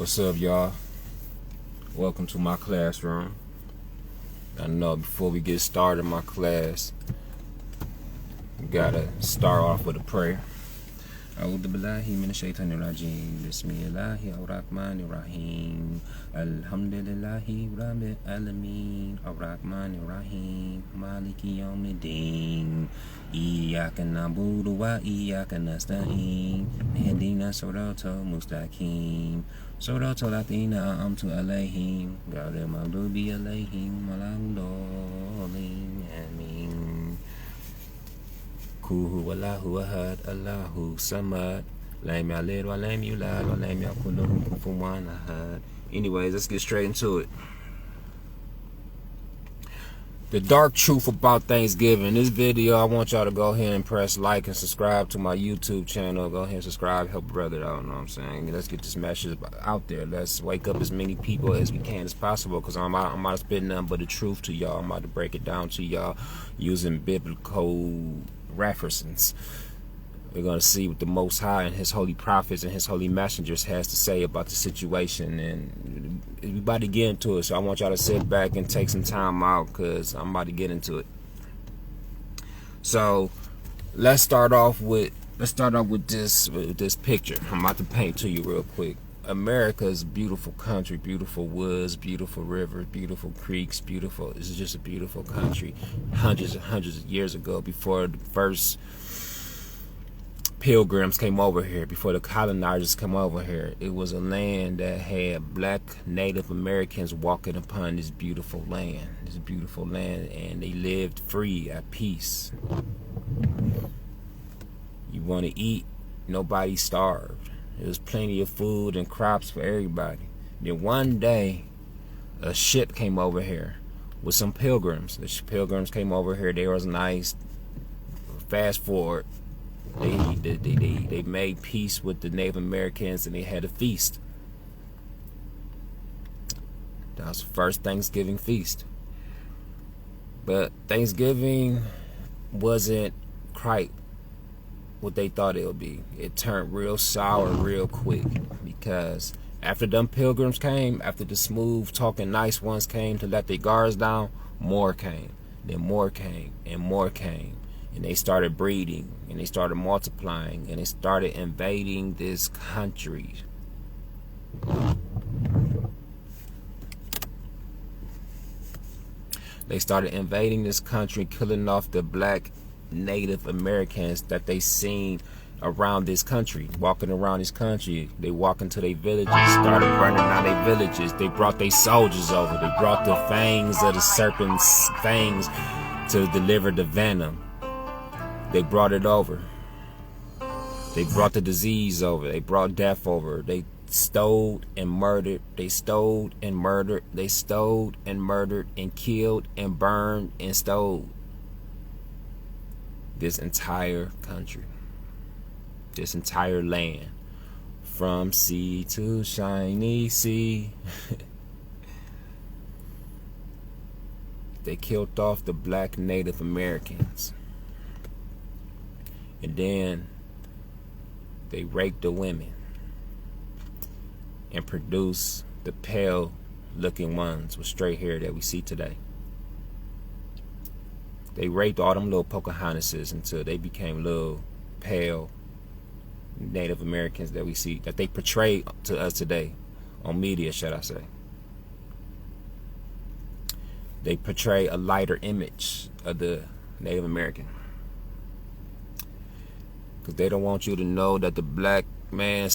What's up, y'all? Welcome to my classroom. I know before we get started in my class, we gotta start off with a prayer. أعوذ بالله من الشيطان الرجيم بسم الله الرحمن الرحيم الحمد لله رب العالمين الرحمن الرحيم مالك يوم الدين إياك نعبد وإياك نستعين اهدنا الصراط المستقيم صراط الذين أنعمت عليهم غير المغضوب عليهم ولا الضالين آمين. Kuhu Wallahu Ahad Allahu Samad Lam Yalid wa Lam Yulad wa Lam Yakul Lahu Kufuwan Ahad. Anyways, let's get straight into it. The dark truth about Thanksgiving. This video, I want y'all to go ahead and press like and subscribe to my YouTube channel. Go ahead and subscribe, help a brother out, you know what I'm saying? Let's get this message out there. Let's wake up as many people as we can as possible, because I'm out to spit nothing but the truth to y'all. I'm about to break it down to y'all using biblical references. We're going to see what the Most High and His holy prophets and His holy messengers has to say about the situation, and we're about to get into it. So I want y'all to sit back and take some time out, because I'm about to get into it. So let's start off with this picture I'm about to paint to you real quick. America's beautiful country, beautiful woods, beautiful rivers, beautiful creeks, beautiful. This is just a beautiful country. Hundreds and hundreds of years ago, before the first pilgrims came over here, before the colonizers came over here, it was a land that had black Native Americans walking upon this beautiful land. And they lived free, at peace. You want to eat, nobody starved. There was plenty of food and crops for everybody. Then one day, a ship came over here with some pilgrims. The pilgrims came over here. They was nice. Fast forward, they made peace with the Native Americans, and they had a feast. That was the first Thanksgiving feast. But Thanksgiving wasn't quite what they thought it would be. It turned real sour real quick, because after them pilgrims came, after the smooth talking nice ones came to let their guards down, more came. Then more came and more came, and they started breeding, and they started multiplying, and they started invading this country. They started invading this country, killing off the black Native Americans that they seen around this country, walking around this country. They walk into their villages, started burning down their villages. They brought their soldiers over. They brought the fangs of the serpent's fangs to deliver the venom. They brought it over. They brought the disease over. They brought death over. They stole and murdered. They stole and murdered. They stole and murdered and killed and burned and stole this entire country, this entire land, from sea to shiny sea. They killed off the black Native Americans, and then they raped the women and produced the pale looking ones with straight hair that we see today. They raped all them little Pocahontases until they became little pale Native Americans that we see, that they portray to us today on media, should I say. They portray a lighter image of the Native American, because they don't want you to know that the black man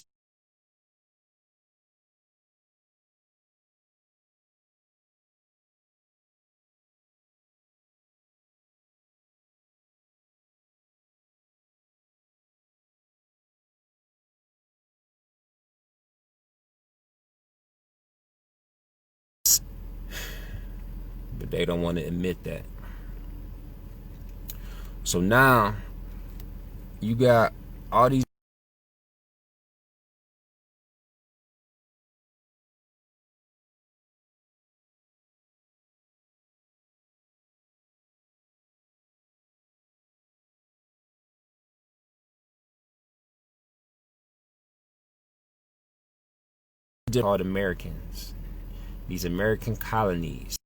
but they don't want to admit that. So now you got all these called Americans. These American colonies.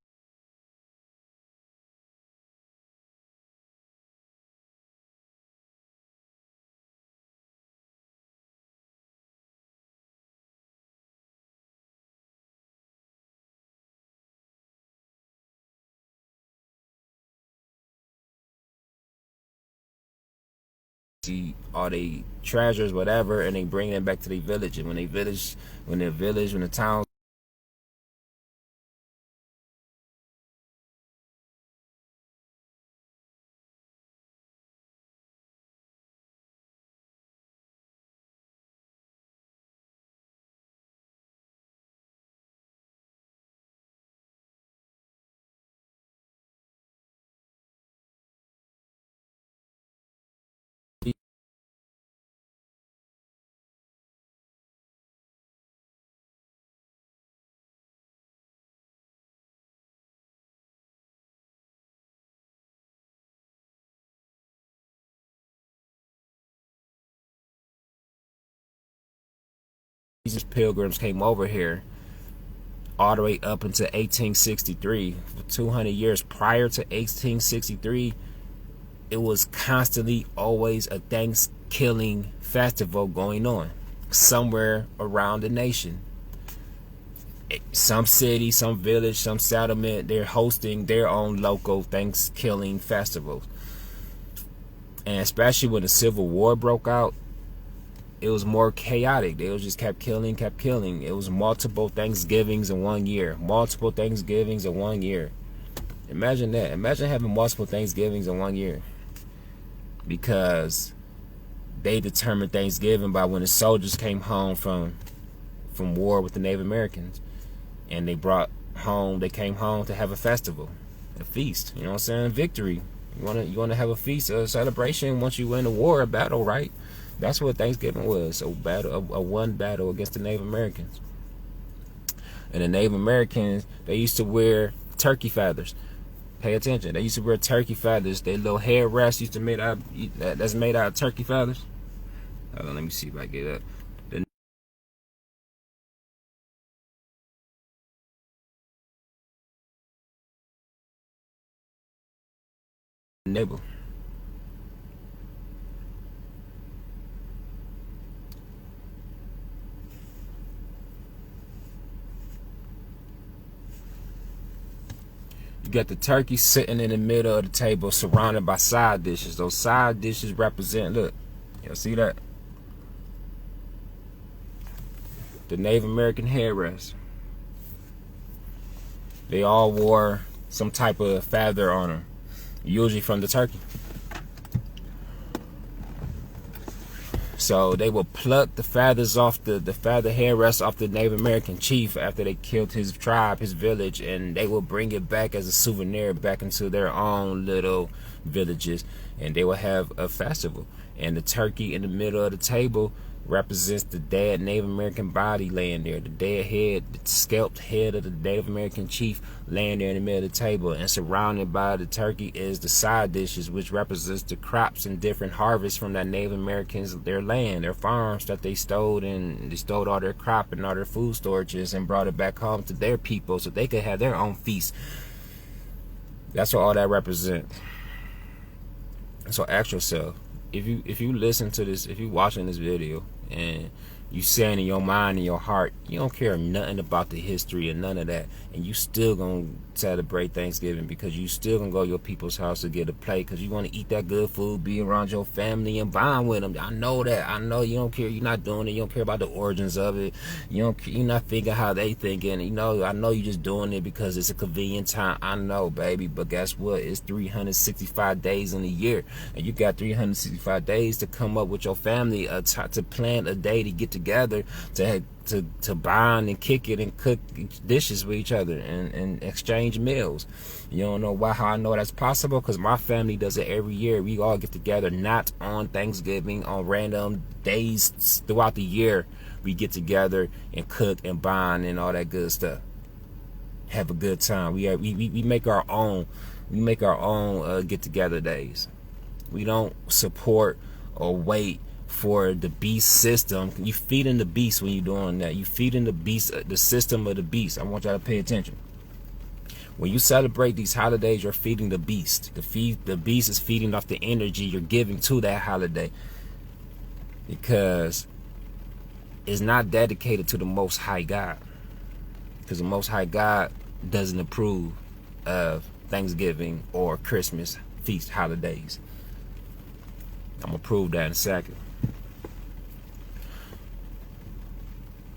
All they treasures, whatever, and they bring them back to their village. And when the town, these pilgrims came over here all the way up into 1863. For 200 years prior to 1863, it was constantly always a Thanksgiving festival going on somewhere around the nation. Some city, some village, some settlement, they're hosting their own local Thanksgiving festivals. And especially when the Civil War broke out, it was more chaotic. They just kept killing. It was multiple Thanksgivings in 1 year. Multiple Thanksgivings in 1 year. Imagine that. Imagine having multiple Thanksgivings in 1 year. Because they determined Thanksgiving by when the soldiers came home from war with the Native Americans. And they came home to have a festival. A feast. You know what I'm saying? Victory. You wanna have a feast, a celebration once you win a war, a battle, right? That's what Thanksgiving was. A one battle against the Native Americans. And the Native Americans, they used to wear turkey feathers. Pay attention. They used to wear turkey feathers. Their little hair rest that's made out of turkey feathers. Hold on, let me see if I get up. The nibble. You got the turkey sitting in the middle of the table surrounded by side dishes. Those side dishes represent, look, y'all see that? The Native American headrest. They all wore some type of feather on them, usually from the turkey. So they would pluck the feathers off the feather headrest off the Native American chief after they killed his tribe, his village, and they would bring it back as a souvenir back into their own little villages, and they would have a festival. And the turkey in the middle of the table represents the dead Native American body laying there, the dead head, the scalped head of the Native American chief laying there in the middle of the table, and surrounded by the turkey is the side dishes, which represents the crops and different harvests from that Native Americans, their land, their farms that they stole, and they stole all their crop and all their food storages and brought it back home to their people so they could have their own feast. That's what all that represents. So ask yourself, if you listen to this, if you watching this video and you saying in your mind and your heart you don't care nothing about the history and none of that, and you still gonna celebrate Thanksgiving because you still gonna go to your people's house to get a plate because you want to eat that good food, be around your family and bond with them. I know that. I know you don't care. You're not doing it. You don't care about the origins of it. You're not thinking how they thinking. You know, I know you just doing it because it's a convenient time. I know, baby, but guess what? It's 365 days in a year, and you got 365 days to come up with your family, to plan a day to get together, to bond and kick it and cook dishes with each other and exchange meals. You don't know how I know that's possible? Because my family does it every year. We all get together, not on Thanksgiving, on random days throughout the year. We get together and cook and bond and all that good stuff. Have a good time. We make our own. We make our own get together days. We don't support or wait for the beast system. You feeding the beast when you're doing that. You feeding the beast, the system of the beast. I want y'all to pay attention. When you celebrate these holidays, you're feeding the beast. The beast is feeding off the energy you're giving to that holiday, because it's not dedicated to the Most High God. Because the Most High God doesn't approve of Thanksgiving or Christmas feast holidays. I'm gonna prove that in a second.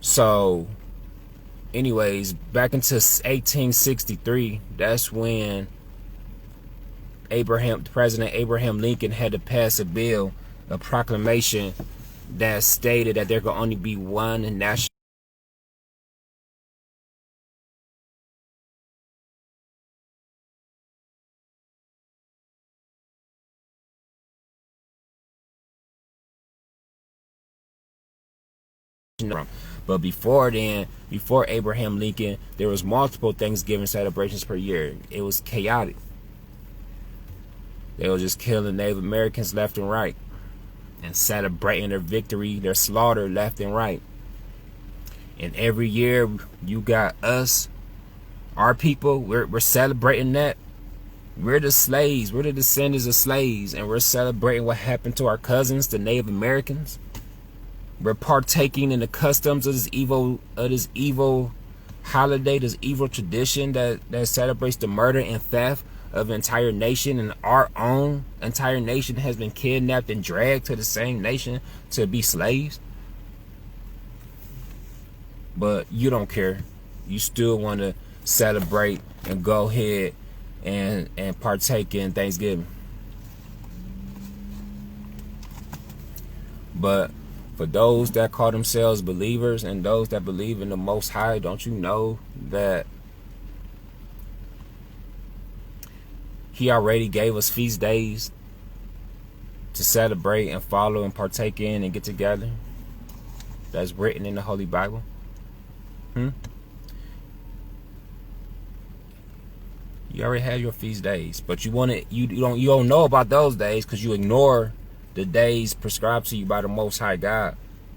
So anyways, back into 1863, that's when President Abraham Lincoln had to pass a bill, a proclamation that stated that there could only be one national But before then, before Abraham Lincoln, there was multiple Thanksgiving celebrations per year. It was chaotic. They were just killing Native Americans left and right, and celebrating their victory, their slaughter left and right. And every year you got us, our people, we're celebrating that. We're the slaves, we're the descendants of slaves, and we're celebrating what happened to our cousins, the Native Americans. We're partaking in the customs of this evil holiday, this evil tradition that celebrates the murder and theft of an entire nation, and our own entire nation has been kidnapped and dragged to the same nation to be slaves. But you don't care. You still want to celebrate and go ahead and partake in Thanksgiving. But for those that call themselves believers and those that believe in the Most High, don't you know that He already gave us feast days to celebrate and follow and partake in and get together? That's written in the Holy Bible. You already have your feast days, but you don't know about those days because you ignore the days prescribed to you by the Most High God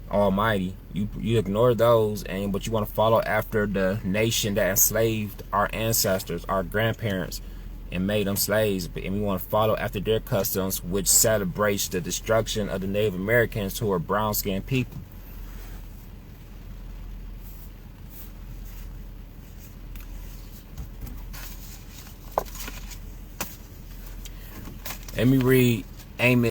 Almighty. You ignore those, but you want to follow after the nation that enslaved our ancestors, our grandparents, and made them slaves. And we want to follow after their customs, which celebrates the destruction of the Native Americans, who are brown-skinned people. Let me read Amos.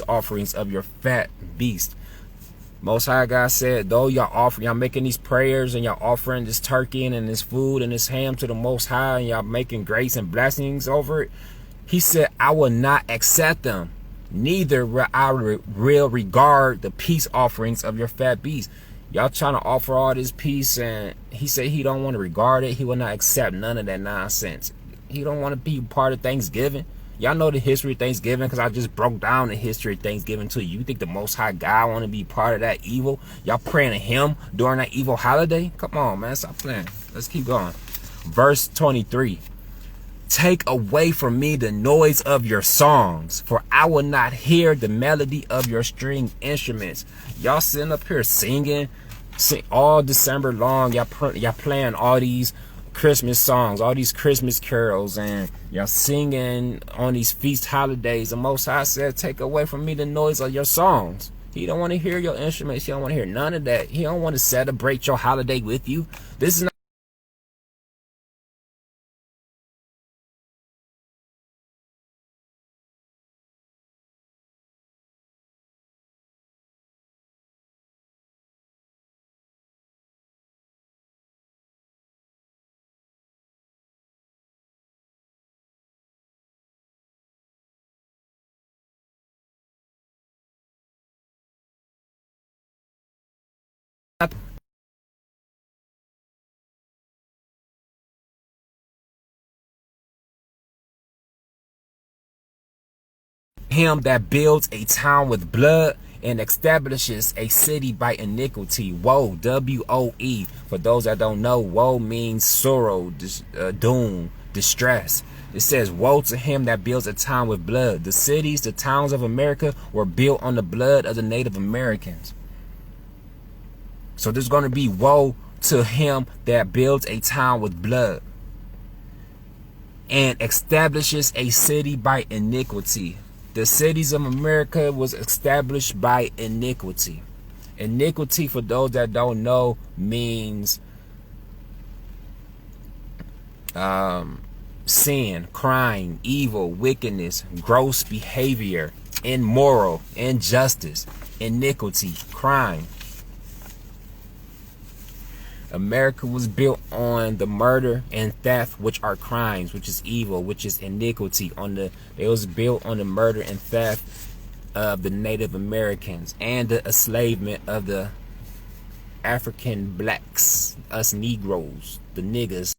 Offerings of your fat beast. Most High God said, though y'all making these prayers and y'all offering this turkey and this food and this ham to the Most High, and y'all making grace and blessings over it, He said, I will not accept them, neither will I regard the peace offerings of your fat beast. Y'all trying to offer all this peace, and He said He don't want to regard it. He will not accept none of that nonsense. He don't want to be part of Thanksgiving. Y'all know the history of Thanksgiving because I just broke down the history of Thanksgiving to you. You think the Most High God want to be part of that evil? Y'all praying to Him during that evil holiday? Come on, man. Stop playing. Let's keep going. Verse 23. Take away from me the noise of your songs, for I will not hear the melody of your string instruments. Y'all sitting up here singing All December long, y'all playing all these Christmas songs, all these Christmas carols, and y'all singing on these feast holidays. The Most High said, take away from me the noise of your songs. He don't want to hear your instruments. He don't want to hear none of that. He don't want to celebrate your holiday with you. This is not him that builds a town with blood and establishes a city by iniquity. Woe, W-O-E. For those that don't know, woe means sorrow, doom, distress. It says, woe to him that builds a town with blood. The cities, the towns of America were built on the blood of the Native Americans. So there's going to be woe to him that builds a town with blood and establishes a city by iniquity. The cities of America was established by iniquity. Iniquity, for those that don't know, means sin, crime, evil, wickedness, gross behavior, immoral, injustice, iniquity, crime. America was built on the murder and theft, which are crimes, which is evil, which is iniquity. It was built on the murder and theft of the Native Americans and the enslavement of the African blacks, us Negroes, the niggas.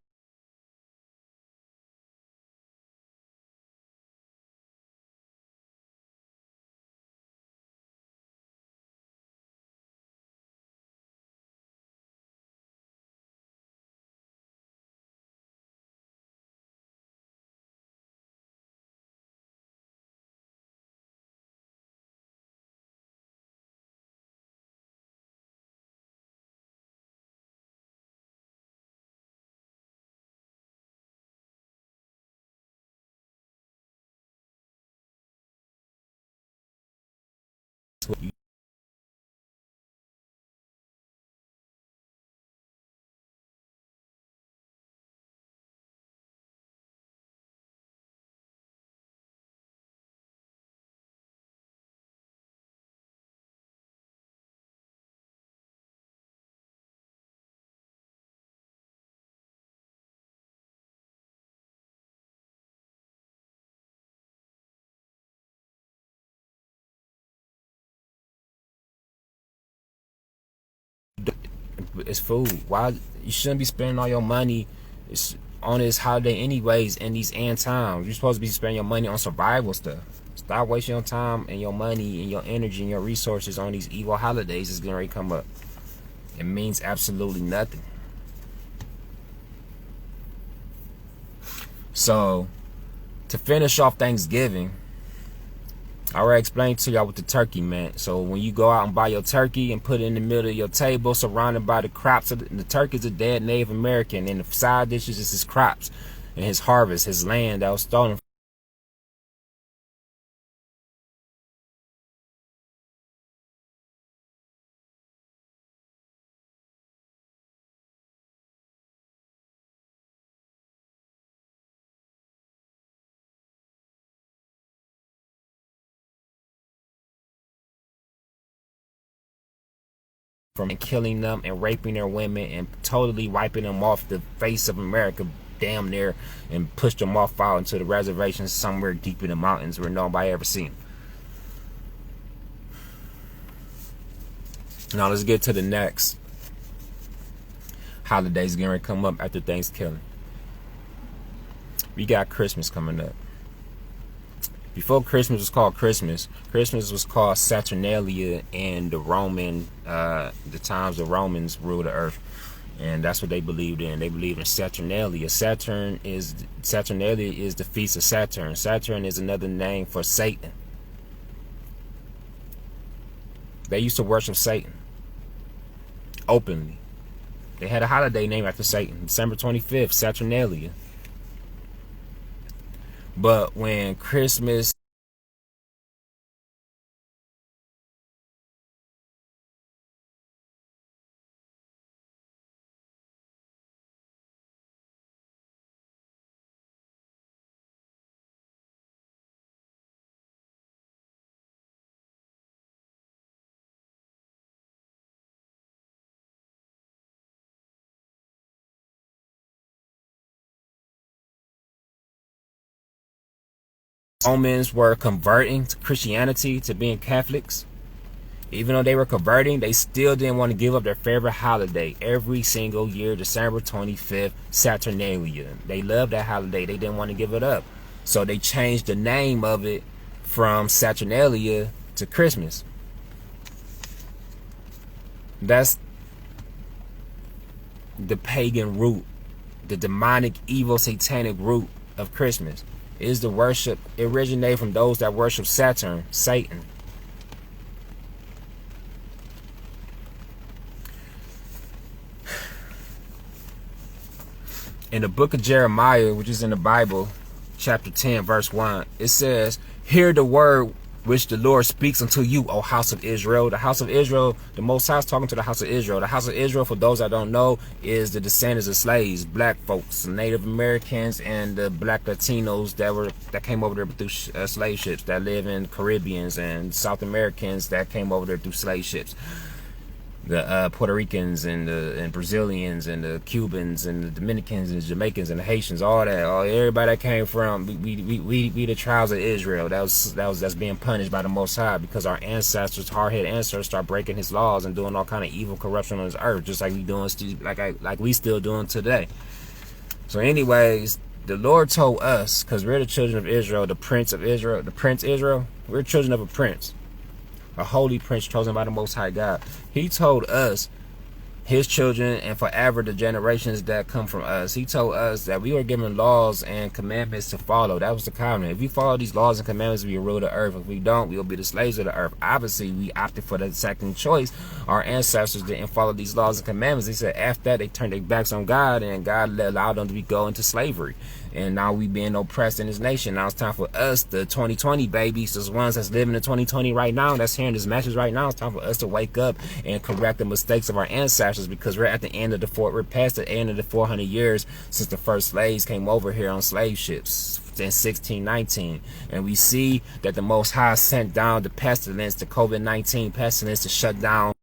It's food. Why you shouldn't be spending all your money on this holiday anyways in these end times. You're supposed to be spending your money on survival stuff. Stop wasting your time and your money and your energy and your resources on these evil holidays that's gonna come up. It means absolutely nothing. So to finish off Thanksgiving, I already explained to y'all what the turkey meant. So when you go out and buy your turkey and put it in the middle of your table, surrounded by the crops, the turkey's a dead Native American, and the side dishes is his crops and his harvest, his land that was stolen from killing them and raping their women and totally wiping them off the face of America damn near, and pushed them off out into the reservations somewhere deep in the mountains where nobody ever seen them. Now let's get to the next holidays getting ready to come up after Thanksgiving. We got Christmas coming up. Before Christmas was called Christmas, Christmas was called Saturnalia in the Roman, the times the Romans ruled the earth. And that's what they believed in. They believed in Saturnalia. Saturnalia is the feast of Saturn. Saturn is another name for Satan. They used to worship Satan. openly. They had a holiday named after Satan, December 25th, Saturnalia. But when Christmas Romans were converting to Christianity, to being Catholics, even though they were converting, they still didn't want to give up their favorite holiday every single year, December 25th, Saturnalia. They loved that holiday. They didn't want to give it up. So they changed the name of it from Saturnalia to Christmas. That's the pagan root, the demonic, evil, satanic root of Christmas. Is the worship. It originated from those that worship Saturn, Satan. In the book of Jeremiah, which is in the Bible, chapter 10, verse 1, it says, "Hear the word which the Lord speaks unto you, O house of Israel." The house of Israel, the Most High is talking to the house of Israel. The house of Israel, for those that don't know, is the descendants of slaves, black folks, Native Americans, and the black Latinos that came over there through slave ships, that live in Caribbeans, and South Americans that came over there through slave ships. The Puerto Ricans and Brazilians and the Cubans and the Dominicans and the Jamaicans and the Haitians, all that, everybody that came from, we the tribes of Israel. That's being punished by the Most High because our ancestors, hard-headed ancestors, start breaking His laws and doing all kind of evil corruption on this earth, just like we doing, like we still doing today. So, anyways, the Lord told us, because we're the children of Israel, the Prince of Israel, the Prince Israel, we're children of a prince. A holy prince chosen by the Most High God. He told us, His children, and forever the generations that come from us, He told us that we were given laws and commandments to follow. That was the covenant. If we follow these laws and commandments, we will rule the earth. If we don't, we will be the slaves of the earth. Obviously, we opted for the second choice. Our ancestors didn't follow these laws and commandments. They said after that, they turned their backs on God, and God allowed them to go into slavery. And now we being oppressed in this nation. Now it's time for us, the 2020 babies, those ones that's living in 2020 right now, that's hearing this message right now. It's time for us to wake up and correct the mistakes of our ancestors, because we're at the end of we're past the end of the 400 years since the first slaves came over here on slave ships in 1619. And we see that the Most High sent down the pestilence, the COVID-19 pestilence, to shut down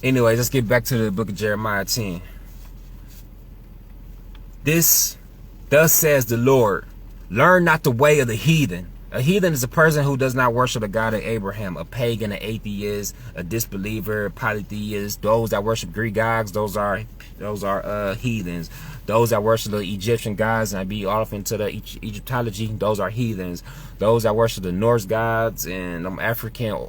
Anyways, let's get back to the book of Jeremiah 10. This, thus says the Lord, learn not the way of the heathen. A heathen is a person who does not worship the God of Abraham. A pagan, an atheist, a disbeliever, a polytheist. Those that worship Greek gods, those are heathens. Those that worship the Egyptian gods and be off into the Egyptology, those are heathens. Those that worship the Norse gods and them African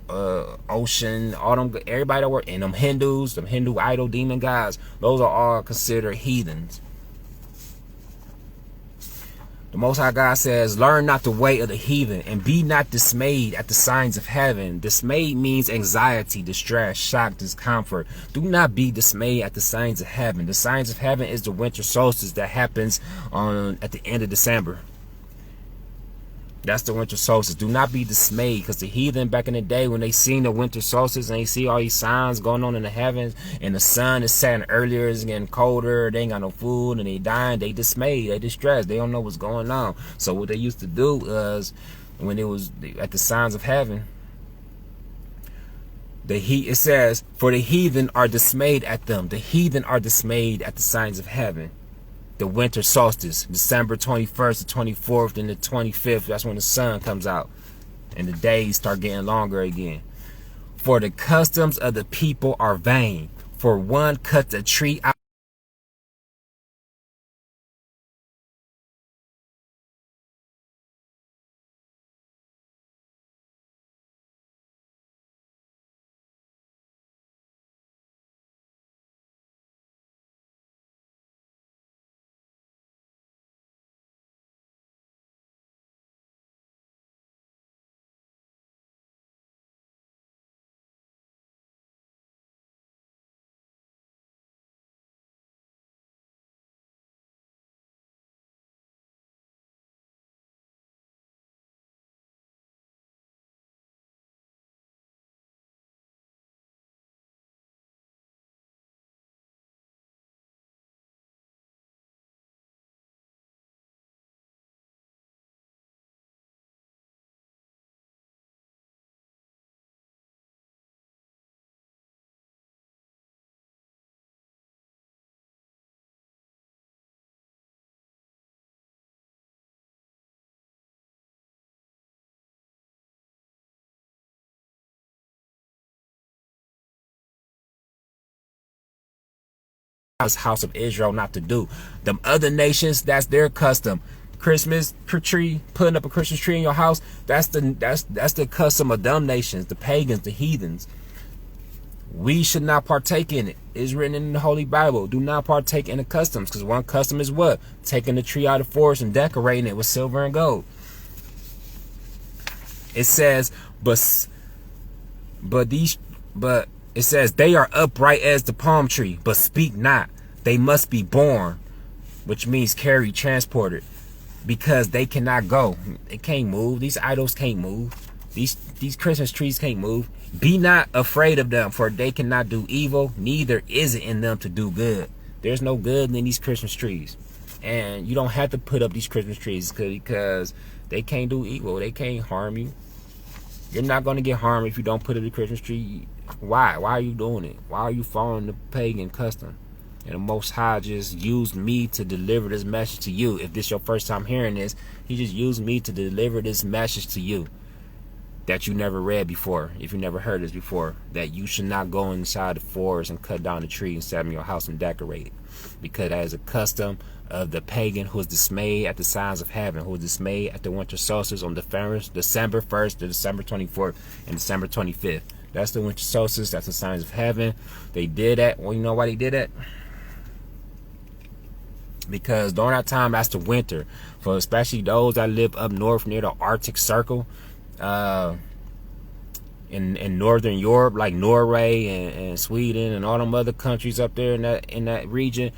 ocean, all them, everybody that work, and them Hindus, them Hindu idol demon gods, those are all considered heathens. The Most High God says, learn not the way of the heathen, and be not dismayed at the signs of heaven. Dismayed means anxiety, distress, shock, discomfort. Do not be dismayed at the signs of heaven. The signs of heaven is the winter solstice that happens at the end of December. That's the winter solstice. Do not be dismayed, because the heathen back in the day, when they seen the winter solstice and they see all these signs going on in the heavens and the sun is setting earlier, it's getting colder, they ain't got no food and they dying, they dismayed, they distressed, they don't know what's going on. So what they used to do was, when it was at the signs of heaven, it says, for the heathen are dismayed at them. The heathen are dismayed at the signs of heaven. The winter solstice, December 21st, the 24th, and the 25th. That's when the sun comes out and the days start getting longer again. For the customs of the people are vain. For one cuts a tree out house of Israel not to do. Them other nations, that's their custom. Christmas tree, putting up a Christmas tree in your house, that's the custom of them nations, the pagans, the heathens. We should not partake in it. It's written in the Holy Bible. Do not partake in the customs, because one custom is what? Taking the tree out of the forest and decorating it with silver and gold. It says, but it says, they are upright as the palm tree, but speak not. They must be borne, which means carried, transported, because they cannot go. They can't move. These idols can't move. These Christmas trees can't move. Be not afraid of them, for they cannot do evil, neither is it in them to do good. There's no good in these Christmas trees. And you don't have to put up these Christmas trees because they can't do evil. They can't harm you. You're not going to get harmed if you don't put up the Christmas tree. Why? Why are you doing it? Why are you following the pagan custom? And the Most High just used me to deliver this message to you. If this is your first time hearing this, he just used me to deliver this message to you that you never read before, if you never heard this before, that you should not go inside the forest and cut down the tree and set up in your house and decorate it, because that is a custom of the pagan who is dismayed at the signs of heaven, who is dismayed at the winter solstice on December 1st to December 24th and December 25th. That's the winter solstice. That's the signs of heaven. They did that. Well, you know why they did that? Because during that time, that's the winter. For especially those that live up north near the Arctic Circle, in northern Europe, like Norway and Sweden and all them other countries up there in that region,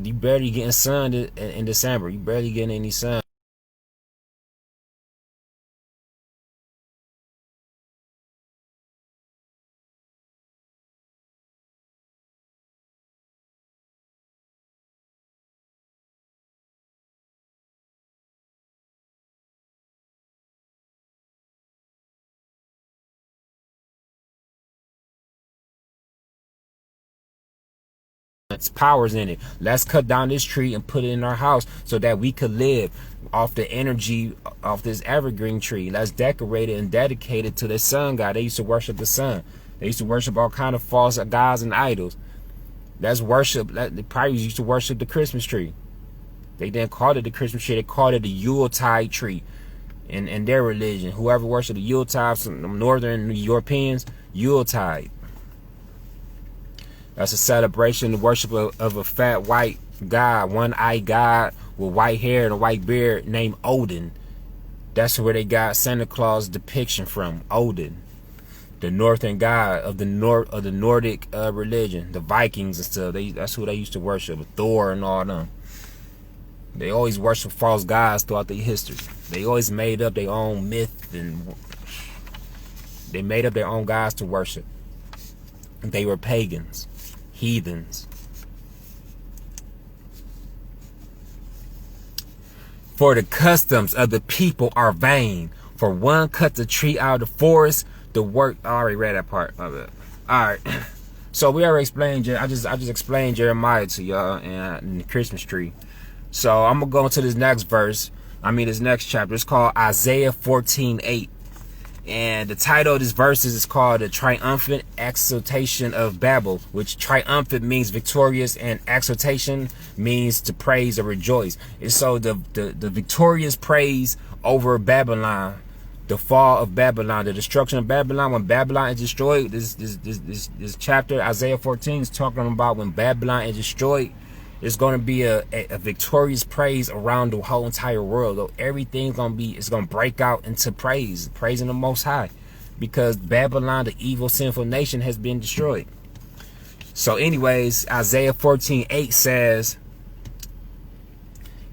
you barely getting sun in December. You barely getting any sun. Powers in it. Let's cut down this tree and put it in our house so that we could live off the energy of this evergreen tree. Let's decorate it and dedicate it to the sun god. They used to worship the sun. They used to worship all kind of false gods and idols. That's worship. They probably used to worship the Christmas tree. They didn't call it the Christmas tree. They called it the Yuletide tree in their religion. Whoever worshipped the Yuletide, some northern Europeans, Yuletide. That's a celebration, the worship of a fat white god, one-eyed god with white hair and a white beard named Odin. That's where they got Santa Claus depiction from, Odin, the northern god of the Nordic religion, the Vikings and stuff. That's who they used to worship, Thor and all them. They always worship false gods throughout their history. They always made up their own myth, and they made up their own gods to worship. They were pagans, heathens. For the customs of the people are vain. For one cuts a tree out of the forest, the work. I already read that part of it. All right. So we already explained. I just explained Jeremiah to y'all and the Christmas tree. So I'm gonna go into this next verse. This next chapter. It's called Isaiah 14:8. And the title of this verse is called The Triumphant Exaltation of Babel, which triumphant means victorious and exaltation means to praise or rejoice. And so the victorious praise over Babylon, the fall of Babylon, the destruction of Babylon, when Babylon is destroyed. This chapter, Isaiah 14, is talking about when Babylon is destroyed. It's going to be a victorious praise around the whole entire world. Though everything's going to break out into praising the Most High, because Babylon, the evil, sinful nation, has been destroyed. So anyways, Isaiah 14:8 says,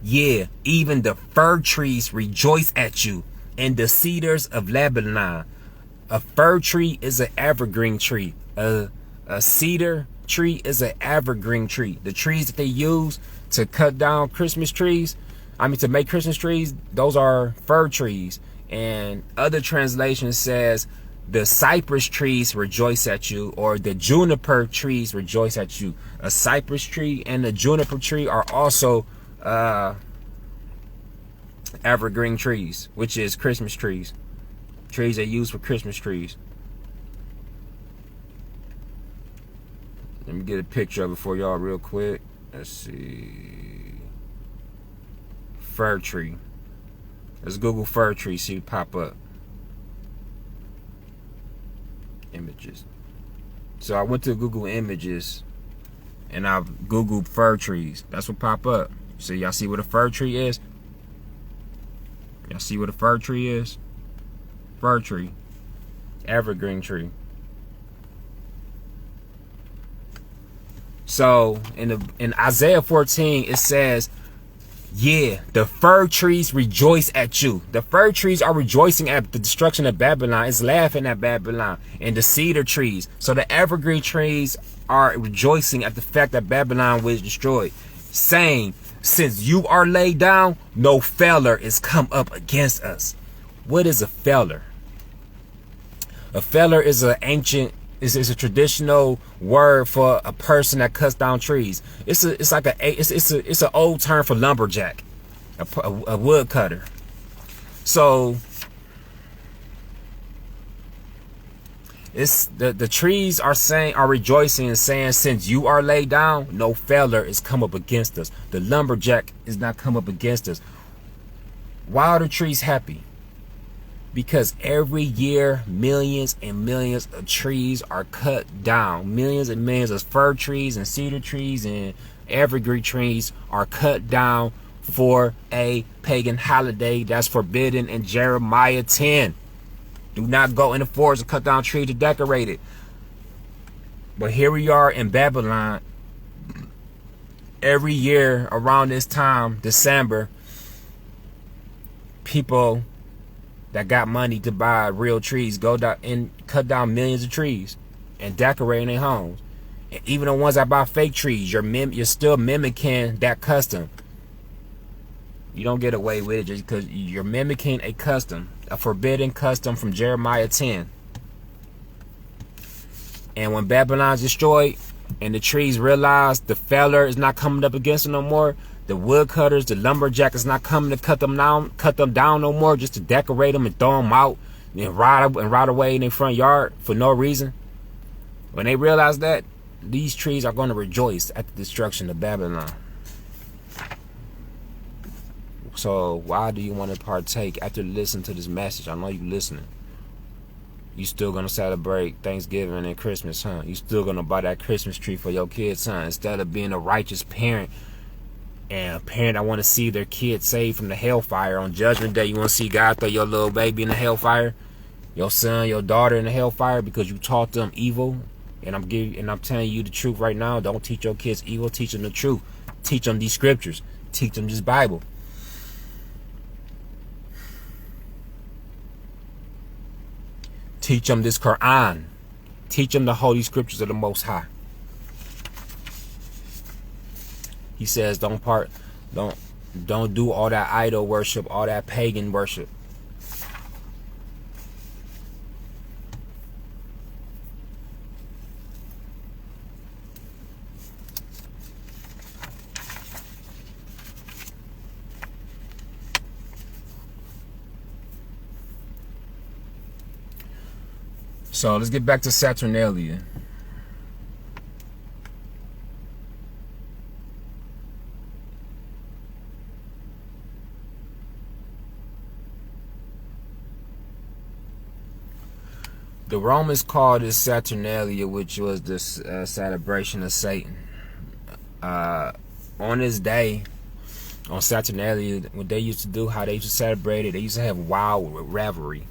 yeah, even the fir trees rejoice at you, and the cedars of Lebanon. A fir tree is an evergreen tree. A cedar tree is an evergreen tree. The trees that they use to cut down Christmas trees, to make Christmas trees, those are fir trees. And other translations says the cypress trees rejoice at you, or the juniper trees rejoice at you. A cypress tree and the juniper tree are also evergreen trees, which is Christmas trees. Trees they use for Christmas trees. Let me get a picture of it for y'all real quick. Let's see. Fir tree. Let's Google fir tree, see it pop up. Images. So I went to Google Images and I Googled fir trees. That's what pop up. So y'all see what a fir tree is? Y'all see what a fir tree is? Fir tree. Evergreen tree. So in Isaiah 14 it says, yeah, the fir trees rejoice at you. The fir trees are rejoicing at the destruction of Babylon. It's laughing at Babylon. And the cedar trees. So the evergreen trees are rejoicing at the fact that Babylon was destroyed, saying, since you are laid down, no feller is come up against us. What is a feller? A feller is an ancient, is a traditional word for a person that cuts down trees. It's an old term for lumberjack, a woodcutter. So it's the trees are rejoicing and saying, since you are laid down, no feller is come up against us. The lumberjack is not come up against us. Why are the trees happy? Because every year, millions and millions of trees are cut down. Millions and millions of fir trees and cedar trees and evergreen trees are cut down for a pagan holiday that's forbidden in Jeremiah 10. Do not go in the forest and cut down trees to decorate it. But here we are in Babylon. Every year around this time, December, people that got money to buy real trees go down and cut down millions of trees and decorate their homes. And even the ones that buy fake trees, you're still mimicking that custom. You don't get away with it just because you're mimicking a custom, a forbidden custom from Jeremiah 10. And when Babylon's destroyed and the trees realize the feller is not coming up against them no more, the woodcutters, the lumberjack is not coming to cut them down no more, just to decorate them and throw them out and ride away in their front yard for no reason. When they realize that, these trees are going to rejoice at the destruction of Babylon. So why do you want to partake after listening to this message? I know you listening. You still going to celebrate Thanksgiving and Christmas, huh? You still going to buy that Christmas tree for your kids, huh? Instead of being a righteous parent, and a parent, I want to see their kid saved from the hellfire on Judgment Day. You want to see God throw your little baby in the hellfire, your son, your daughter in the hellfire because you taught them evil. And I'm telling you the truth right now. Don't teach your kids evil. Teach them the truth. Teach them these scriptures. teach them this Bible. Teach them this Quran. Teach them the Holy Scriptures of the Most High. He says, don't do all that idol worship, all that pagan worship. So let's get back to Saturnalia. The Romans called this Saturnalia, which was this celebration of Satan. On this day, on Saturnalia, what they used to do, how they used to celebrate it, they used to have wild revelry.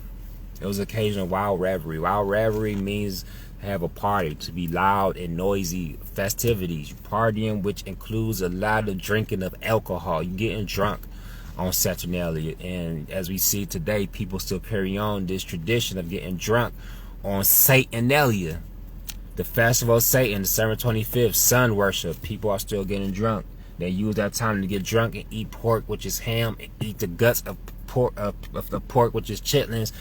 It was occasional wild revelry. Wild revelry means have a party, to be loud and noisy festivities. Partying, which includes a lot of drinking of alcohol. You getting drunk on Saturnalia. And as we see today, people still carry on this tradition of getting drunk on Saturnalia, the festival of Satan, December 25th, sun worship. People are still getting drunk. They use that time to get drunk and eat pork, which is ham, and eat the guts of the pork, which is chitlins.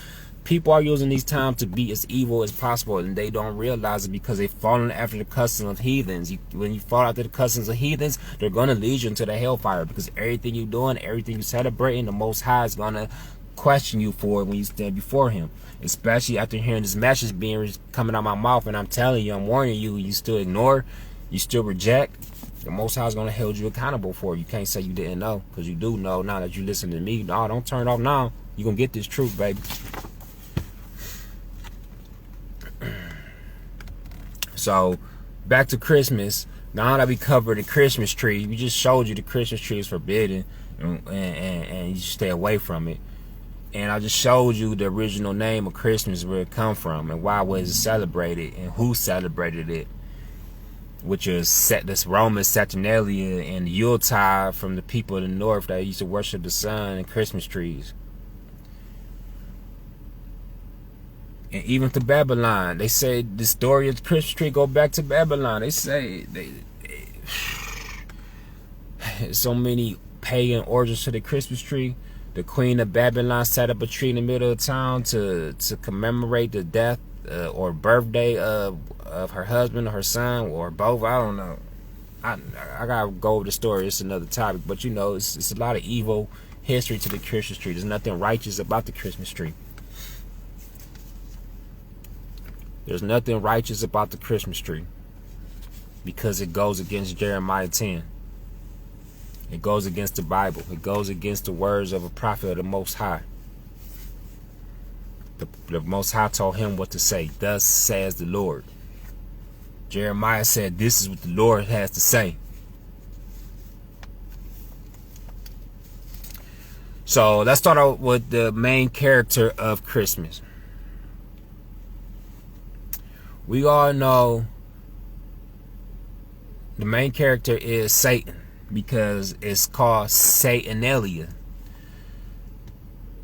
People are using these times to be as evil as possible, and they don't realize it because they've fallen after the customs of heathens. When you fall after the customs of heathens, they're going to lead you into the hellfire, because everything you're doing, everything you're celebrating, the Most High is going to question you for it when you stand before Him. Especially after hearing this message coming out of my mouth, and I'm telling you, I'm warning you, you still ignore, you still reject, the Most High is going to hold you accountable for it. You can't say you didn't know, because you do know now that you listen to me. No, don't turn off now. You're going to get this truth, baby. So, back to Christmas. Now that we covered the Christmas tree, we just showed you the Christmas tree is forbidden, and you stay away from it. And I just showed you the original name of Christmas, where it come from, and why was it celebrated, and who celebrated it, which is this Roman Saturnalia and the Yuletide from the people of the north that used to worship the sun and Christmas trees. And even to Babylon, they say the story of the Christmas tree go back to Babylon. They say so many pagan origins to the Christmas tree. The queen of Babylon set up a tree in the middle of town to commemorate the death or birthday of her husband or her son or both. I don't know. I gotta go over the story. It's another topic, but you know, it's a lot of evil history to the Christmas tree. There's nothing righteous about the Christmas tree. There's nothing righteous about the Christmas tree, because it goes against Jeremiah 10. It goes against the Bible. It goes against the words of a prophet of the Most High. The Most High told him what to say. Thus says the Lord. Jeremiah said, this is what the Lord has to say. So let's start out with the main character of Christmas. We all know the main character is Satan, because it's called Saturnalia.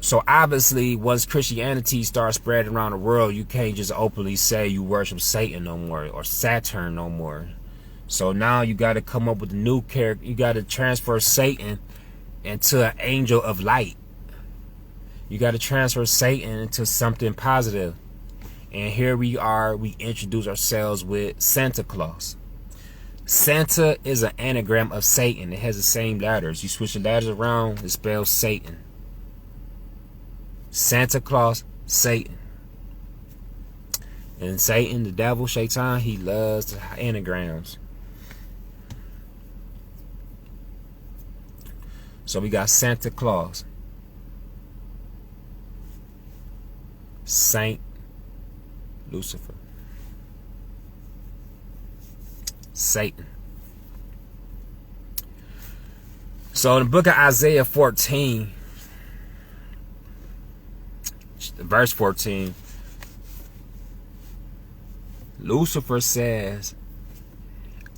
So obviously, once Christianity starts spreading around the world, you can't just openly say you worship Satan no more, or Saturn no more. So now you got to come up with a new character. You got to transfer Satan into an angel of light. You got to transfer Satan into something positive. And here we are, we introduce ourselves with Santa Claus. Santa is an anagram of Satan. It has the same letters. You switch the letters around, it spells Satan. Santa Claus, Satan. And Satan, the devil, Shaitan, he loves the anagrams. So we got Santa Claus, Saint Lucifer, Satan. So in the book of Isaiah 14, verse 14, Lucifer says,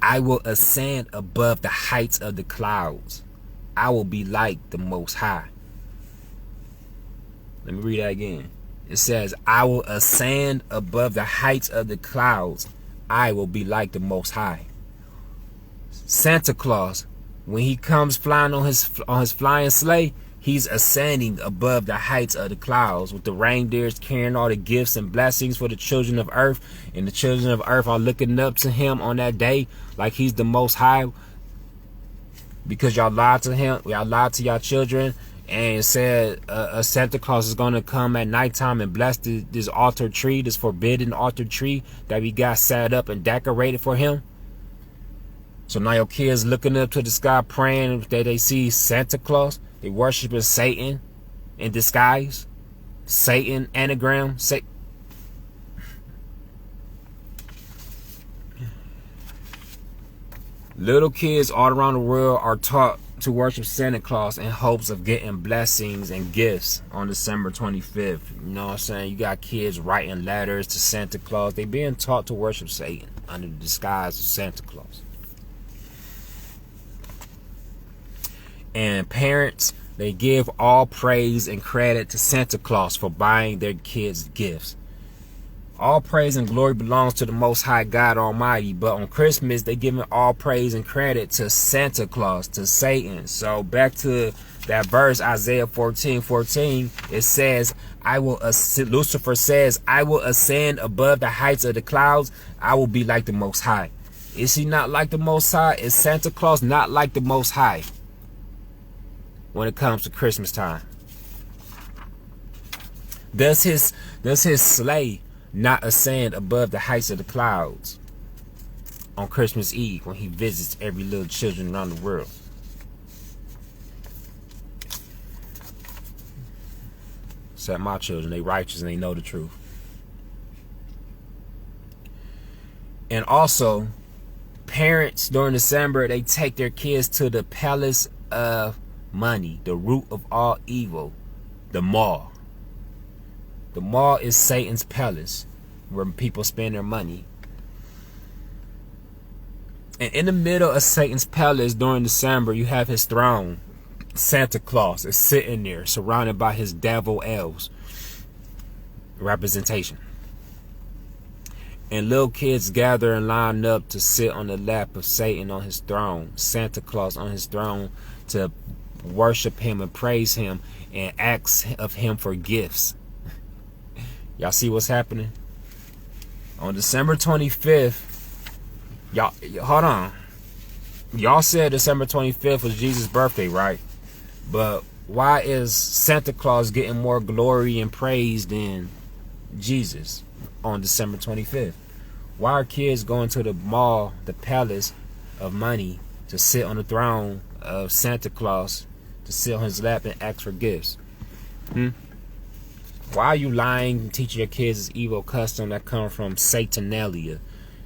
I will ascend above the heights of the clouds. I will be like the Most High. Let me read that again. It says, I will ascend above the heights of the clouds. I will be like the Most High. Santa Claus, when he comes flying on his flying sleigh, he's ascending above the heights of the clouds with the reindeers carrying all the gifts and blessings for the children of earth. And the children of earth are looking up to him on that day like he's the Most High, because y'all lied to him. Y'all lied to y'all children and said Santa Claus is going to come at nighttime and bless this altar tree, this forbidden altar tree that we got set up and decorated for him. So now your kids looking up to the sky praying that they see Santa Claus. They worshiping Satan in disguise. Satan anagram. Little kids all around the world are taught to worship Santa Claus in hopes of getting blessings and gifts on December 25th. You know what I'm saying? You got kids writing letters to Santa Claus. They being taught to worship Satan under the disguise of Santa Claus. And parents, they give all praise and credit to Santa Claus for buying their kids gifts. All praise and glory belongs to the Most High God Almighty. But on Christmas, they giving all praise and credit to Santa Claus, to Satan. So back to that verse, Isaiah 14:14, it says, Lucifer says, I will ascend above the heights of the clouds. I will be like the Most High. Is he not like the Most High? Is Santa Claus not like the Most High when it comes to Christmas time? Does his sleigh not ascend above the heights of the clouds on Christmas Eve when he visits every little children around the world? Except my children, they righteous and they know the truth. And also, parents during December, they take their kids to the palace of money, the root of all evil, the mall. The mall is Satan's palace where people spend their money. And in the middle of Satan's palace during December, you have his throne. Santa Claus is sitting there surrounded by his devil elves representation. And little kids gather and line up to sit on the lap of Satan on his throne, Santa Claus on his throne, to worship him and praise him and ask of him for gifts. Y'all see what's happening? On December 25th, y'all, hold on. Y'all said December 25th was Jesus' birthday, right? But why is Santa Claus getting more glory and praise than Jesus on December 25th? Why are kids going to the mall, the palace of money, to sit on the throne of Santa Claus, to sit on his lap and ask for gifts? Why are you lying and teaching your kids this evil custom that comes from Satanelia?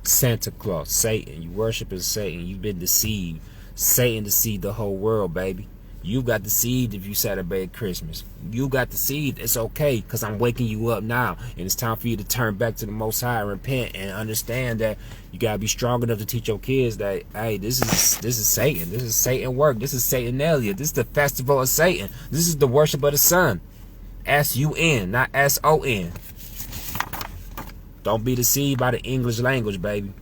Santa Claus, Satan. You worshiping Satan. You've been deceived. Satan deceived the whole world, baby. You got deceived if you celebrate Christmas. You got deceived. It's okay, because I'm waking you up now. And it's time for you to turn back to the Most High and repent and understand that you got to be strong enough to teach your kids that, hey, this is Satan. This is Satan work. This is Satanelia. This is the festival of Satan. This is the worship of the sun. S-U-N, not S-O-N. Don't be deceived by the English language, baby.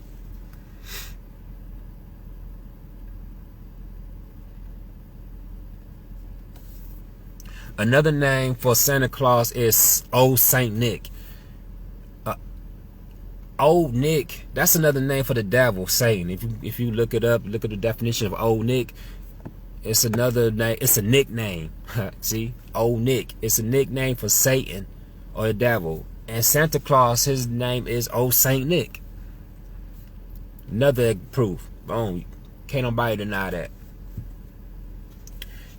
Another name for Santa Claus is Old Saint Nick. Old Nick, that's another name for the devil, Satan. If you look it up, look at the definition of Old Nick. It's another name. It's a nickname. See, Old Nick. It's a nickname for Satan or the devil. And Santa Claus, his name is Old Saint Nick. Another proof. Boom. Can't nobody deny that.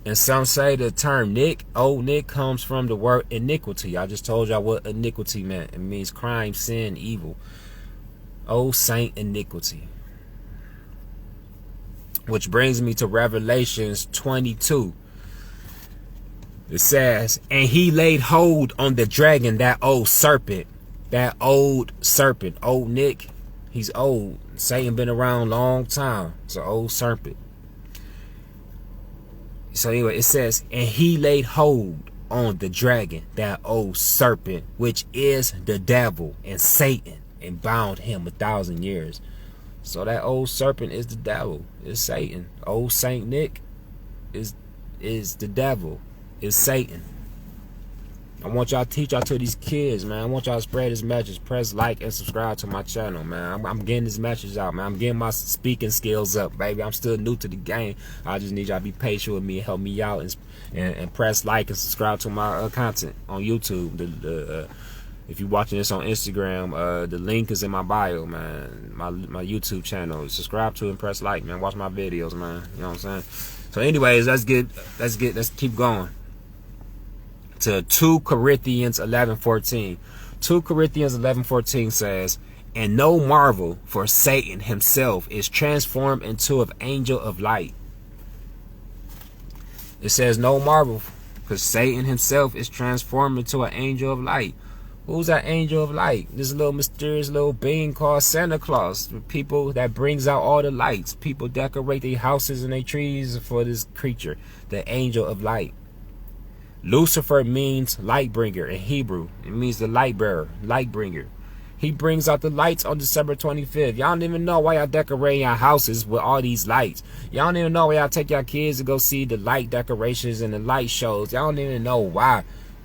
And some say the term Nick, Old Nick, comes from the word iniquity. I just told y'all what iniquity meant. It means crime, sin, evil. Old Saint Iniquity. Which brings me to Revelations 22. It says, and he laid hold on the dragon, that old serpent. That old serpent. Old Nick. He's old. Satan been around a long time. It's an old serpent. So anyway, it says, and he laid hold on the dragon, that old serpent, which is the devil and Satan, and bound him 1,000 years. So that old serpent is the devil, is Satan. Old Saint Nick is the devil, is Satan. I want y'all to teach y'all to these kids, man. I want y'all to spread this message. Press like and subscribe to my channel, man. I'm getting this message out, man. I'm getting my speaking skills up, baby. I'm still new to the game. I just need y'all to be patient with me and help me out, and press like and subscribe to my content on YouTube. If you're watching this on Instagram, the link is in my bio, man. My YouTube channel. Subscribe to and press like, man. Watch my videos, man. You know what I'm saying? So anyways, let's keep going to 2 Corinthians 11:14. 2 Corinthians 11:14 says, and no marvel, for Satan himself is transformed into an angel of light. It says no marvel, because Satan himself is transformed into an angel of light. Who's that angel of light? This little mysterious little being called Santa Claus. People that brings out all the lights. People decorate their houses and their trees for this creature, the angel of light. Lucifer means light bringer in Hebrew. It means the light bearer, light bringer. He brings out the lights on December 25th. Y'all don't even know why y'all decorating your houses with all these lights. Y'all don't even know why y'all take your kids to go see the light decorations and the light shows. Y'all don't even know why.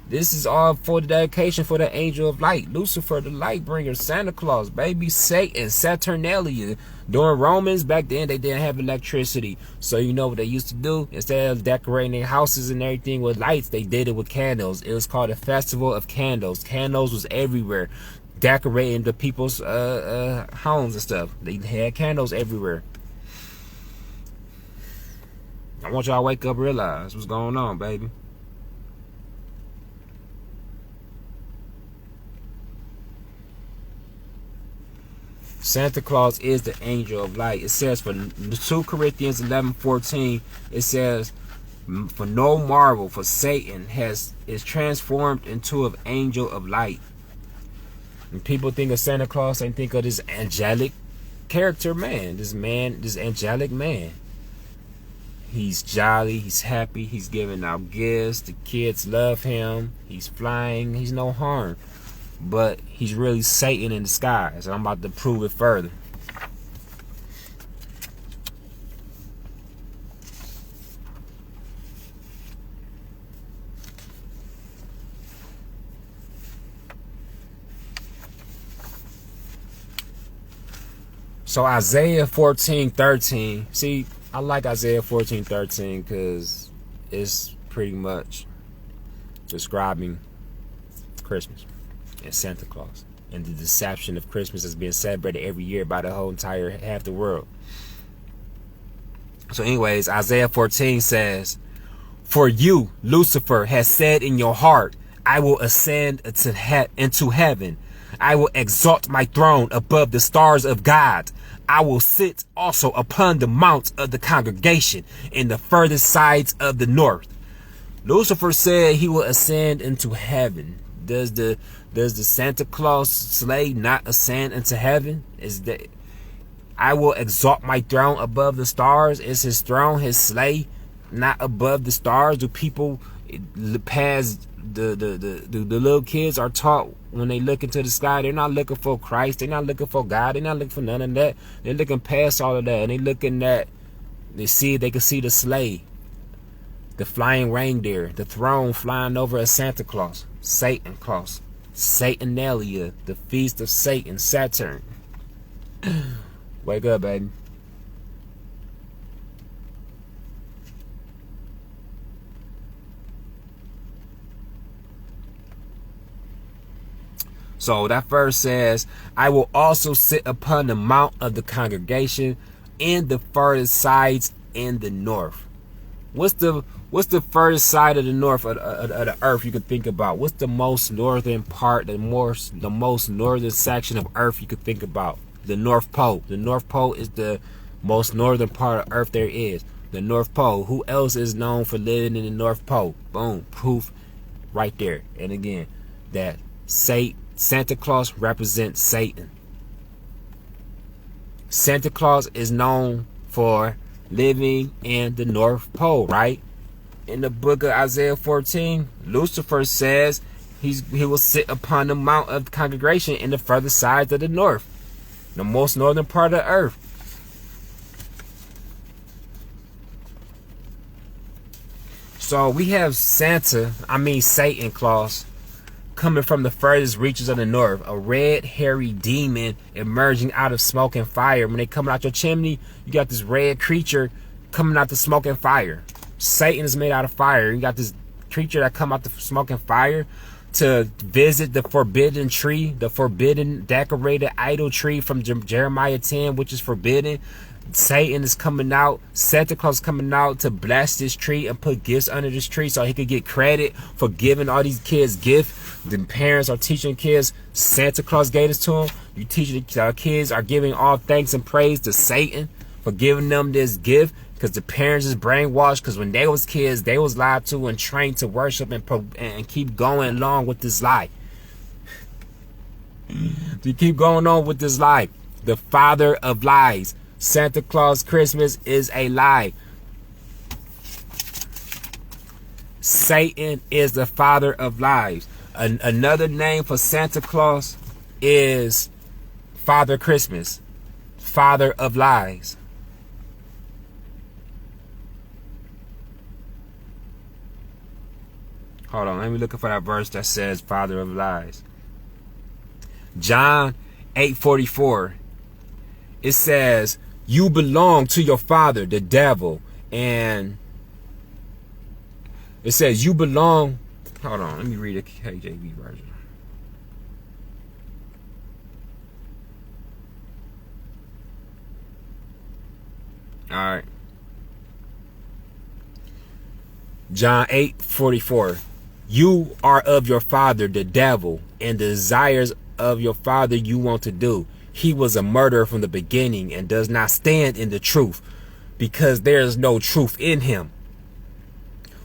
This is all for the dedication for the angel of light. Lucifer, the light bringer, Santa Claus, baby, Satan, Saturnalia. During Romans, back then, they didn't have electricity. So you know what they used to do? Instead of decorating their houses and everything with lights, they did it with candles. It was called a festival of candles. Candles was everywhere, decorating the people's homes and stuff. They had candles everywhere. I want y'all to wake up, realize what's going on, baby. Santa Claus is the angel of light. It says for 2 Corinthians 11:14, it says, for no marvel, for Satan is transformed into an angel of light. And people think of Santa Claus, they think of this angelic character man, this angelic man. He's jolly, he's happy, he's giving out gifts, the kids love him, he's flying, he's no harm. But he's really Satan in disguise, and I'm about to prove it further. So Isaiah 14:13. See, I like Isaiah 14:13 because it's pretty much describing Christmas and Santa Claus and the deception of Christmas that's being celebrated every year by the whole entire half the world. So anyways, Isaiah 14 says, for you, Lucifer, has said in your heart, I will ascend into heaven. I will exalt my throne above the stars of God. I will sit also upon the mount of the congregation in the furthest sides of the north. Lucifer said he will ascend into heaven. Does the Santa Claus sleigh not ascend into heaven? Is that I will exalt my throne above the stars? Is his throne, his sleigh, not above the stars? Do people past the little kids are taught when they look into the sky, they're not looking for Christ, they're not looking for God, they're not looking for none of that. They're looking past all of that, and they're looking at, they can see the sleigh, the flying reindeer, the throne flying over a Santa Claus, Satan Claus, Saturnalia, the feast of Satan, Saturn. Wake up, baby. So that verse says, I will also sit upon the mount of the congregation in the furthest sides in the north. What's the furthest side of the north of the earth you could think about? What's the most northern part, the most northern section of earth you could think about? The North Pole. The North Pole is the most northern part of earth there is. The North Pole. Who else is known for living in the North Pole? Boom. Proof right there. And again, that Santa Claus represents Satan. Santa Claus is known for living in the North Pole, right? in the book of Isaiah 14, Lucifer says he will sit upon the mount of the congregation in the further sides of the north, the most northern part of the earth. So we have Satan Claus, coming from the furthest reaches of the north, a red hairy demon emerging out of smoke and fire. When they coming out your chimney, you got this red creature coming out the smoke and fire. Satan is made out of fire. You got this creature that come out the smoke and fire to visit the forbidden tree, the forbidden decorated idol tree from Jeremiah 10, which is forbidden. Satan is coming out, Santa Claus coming out to bless this tree and put gifts under this tree so he could get credit for giving all these kids gifts. The parents are teaching kids Santa Claus gave this to them. You teach the kids are giving all thanks and praise to Satan for giving them this gift, because the parents is brainwashed, because when they was kids, they was lied to and trained to worship and keep going along with this lie. You keep going on with this lie. The father of lies. Santa Claus Christmas is a lie. Satan is the father of lies. Another name for Santa Claus is Father Christmas, father of lies. Hold on, let me look for that verse that says father of lies. John 8:44. It says, you belong to your father, the devil. And it says you belong. Hold on, let me read the KJV version. All right. John 8:44. You are of your father, the devil, and the desires of your father you want to do. He was a murderer from the beginning and does not stand in the truth, because there is no truth in him.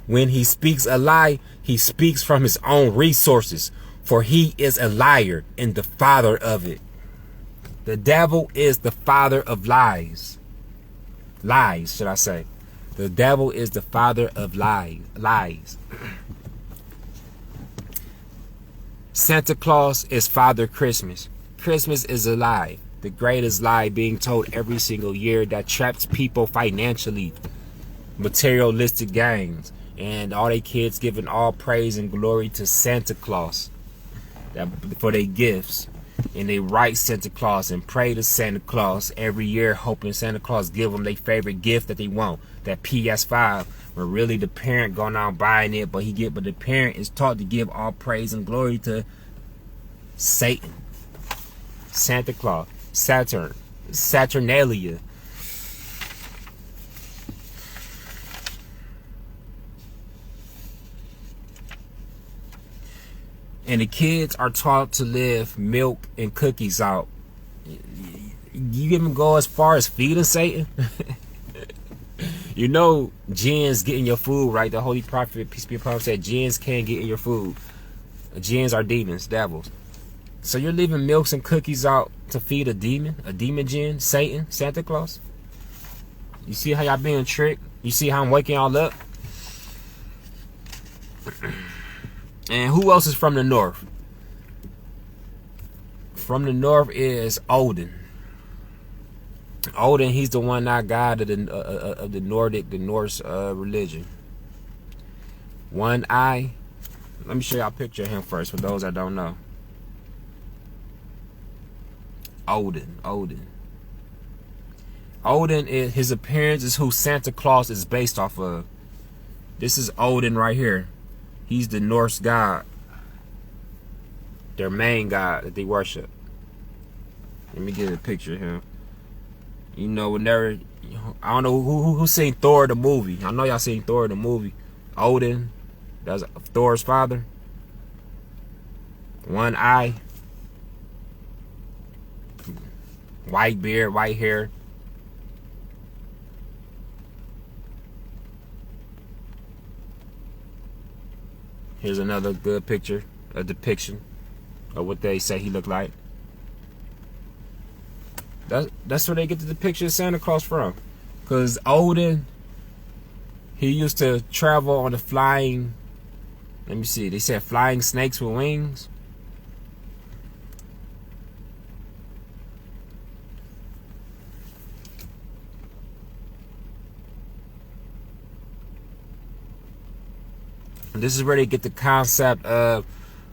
When he speaks a lie, he speaks from his own resources, for he is a liar and the father of it. The devil is the father of lies. Lies, should I say. The devil is the father of lies. Santa Claus is Father Christmas. Christmas is a lie. The greatest lie being told every single year that traps people financially. Materialistic gains. And all they kids giving all praise and glory to Santa Claus for their gifts. And they write Santa Claus and pray to Santa Claus every year, hoping Santa Claus give them their favorite gift that they want, that PS5. But really the parent going out buying it, but the parent is taught to give all praise and glory to Satan, Santa Claus, Saturn, Saturnalia. And the kids are taught to live milk and cookies out. You even go as far as feeding Satan? You know, jinns get in your food, right? The Holy Prophet, peace be upon him, said jinns can't get in your food. Jinns are demons, devils. So you're leaving milks and cookies out to feed a demon jinn, Satan, Santa Claus? You see how y'all being tricked? You see how I'm waking y'all up? And who else is from the north? From the north is Odin. Odin, he's the one-eyed god of the Norse religion. One eye. Let me show y'all a picture of him first for those that don't know. Odin. Odin is, his appearance is who Santa Claus is based off of. This is Odin right here. He's the Norse god. Their main god that they worship. Let me get a picture of him. You know, whenever, I don't know who seen Thor the movie. I know y'all seen Thor the movie. Odin, that's Thor's father. One eye. White beard, white hair. Here's another good picture, a depiction of what they say he looked like. That's where they get the depiction of Santa Claus from. Because Odin He used to travel on the flying, let me see, they said flying snakes with wings. And this is where they get the concept of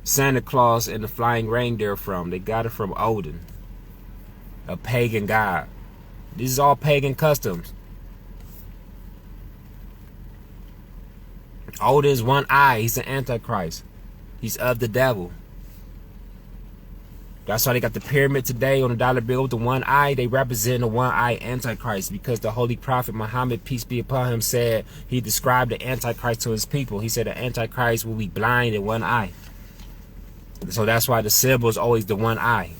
Santa Claus and the flying reindeer from. They got it from Odin, a pagan god. This is all pagan customs. Odin's one eye. He's the Antichrist. He's of the devil. That's why they got the pyramid today on the dollar bill with the one eye. They represent the one eye Antichrist, because the Holy Prophet Muhammad, peace be upon him, said, he described the Antichrist to his people. He said the Antichrist will be blind in one eye. So that's why the symbol is always the one eye.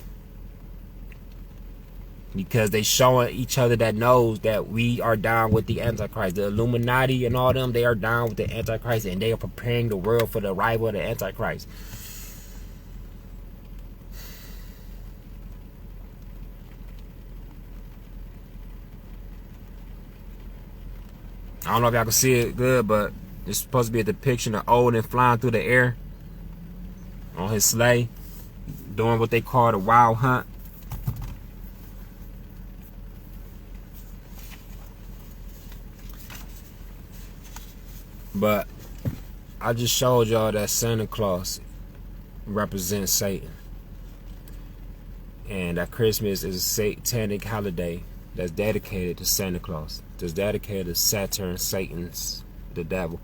Because they showing each other that knows that we are down with the Antichrist. The Illuminati and all them, they are down with the Antichrist, and they are preparing the world for the arrival of the Antichrist. I don't know if y'all can see it good, but it's supposed to be a depiction of Odin flying through the air on his sleigh, doing what they call the wild hunt. But I just showed y'all that Santa Claus represents Satan, and that Christmas is a satanic holiday that's dedicated to Santa Claus, that's dedicated to Saturn, Satan's, the devil.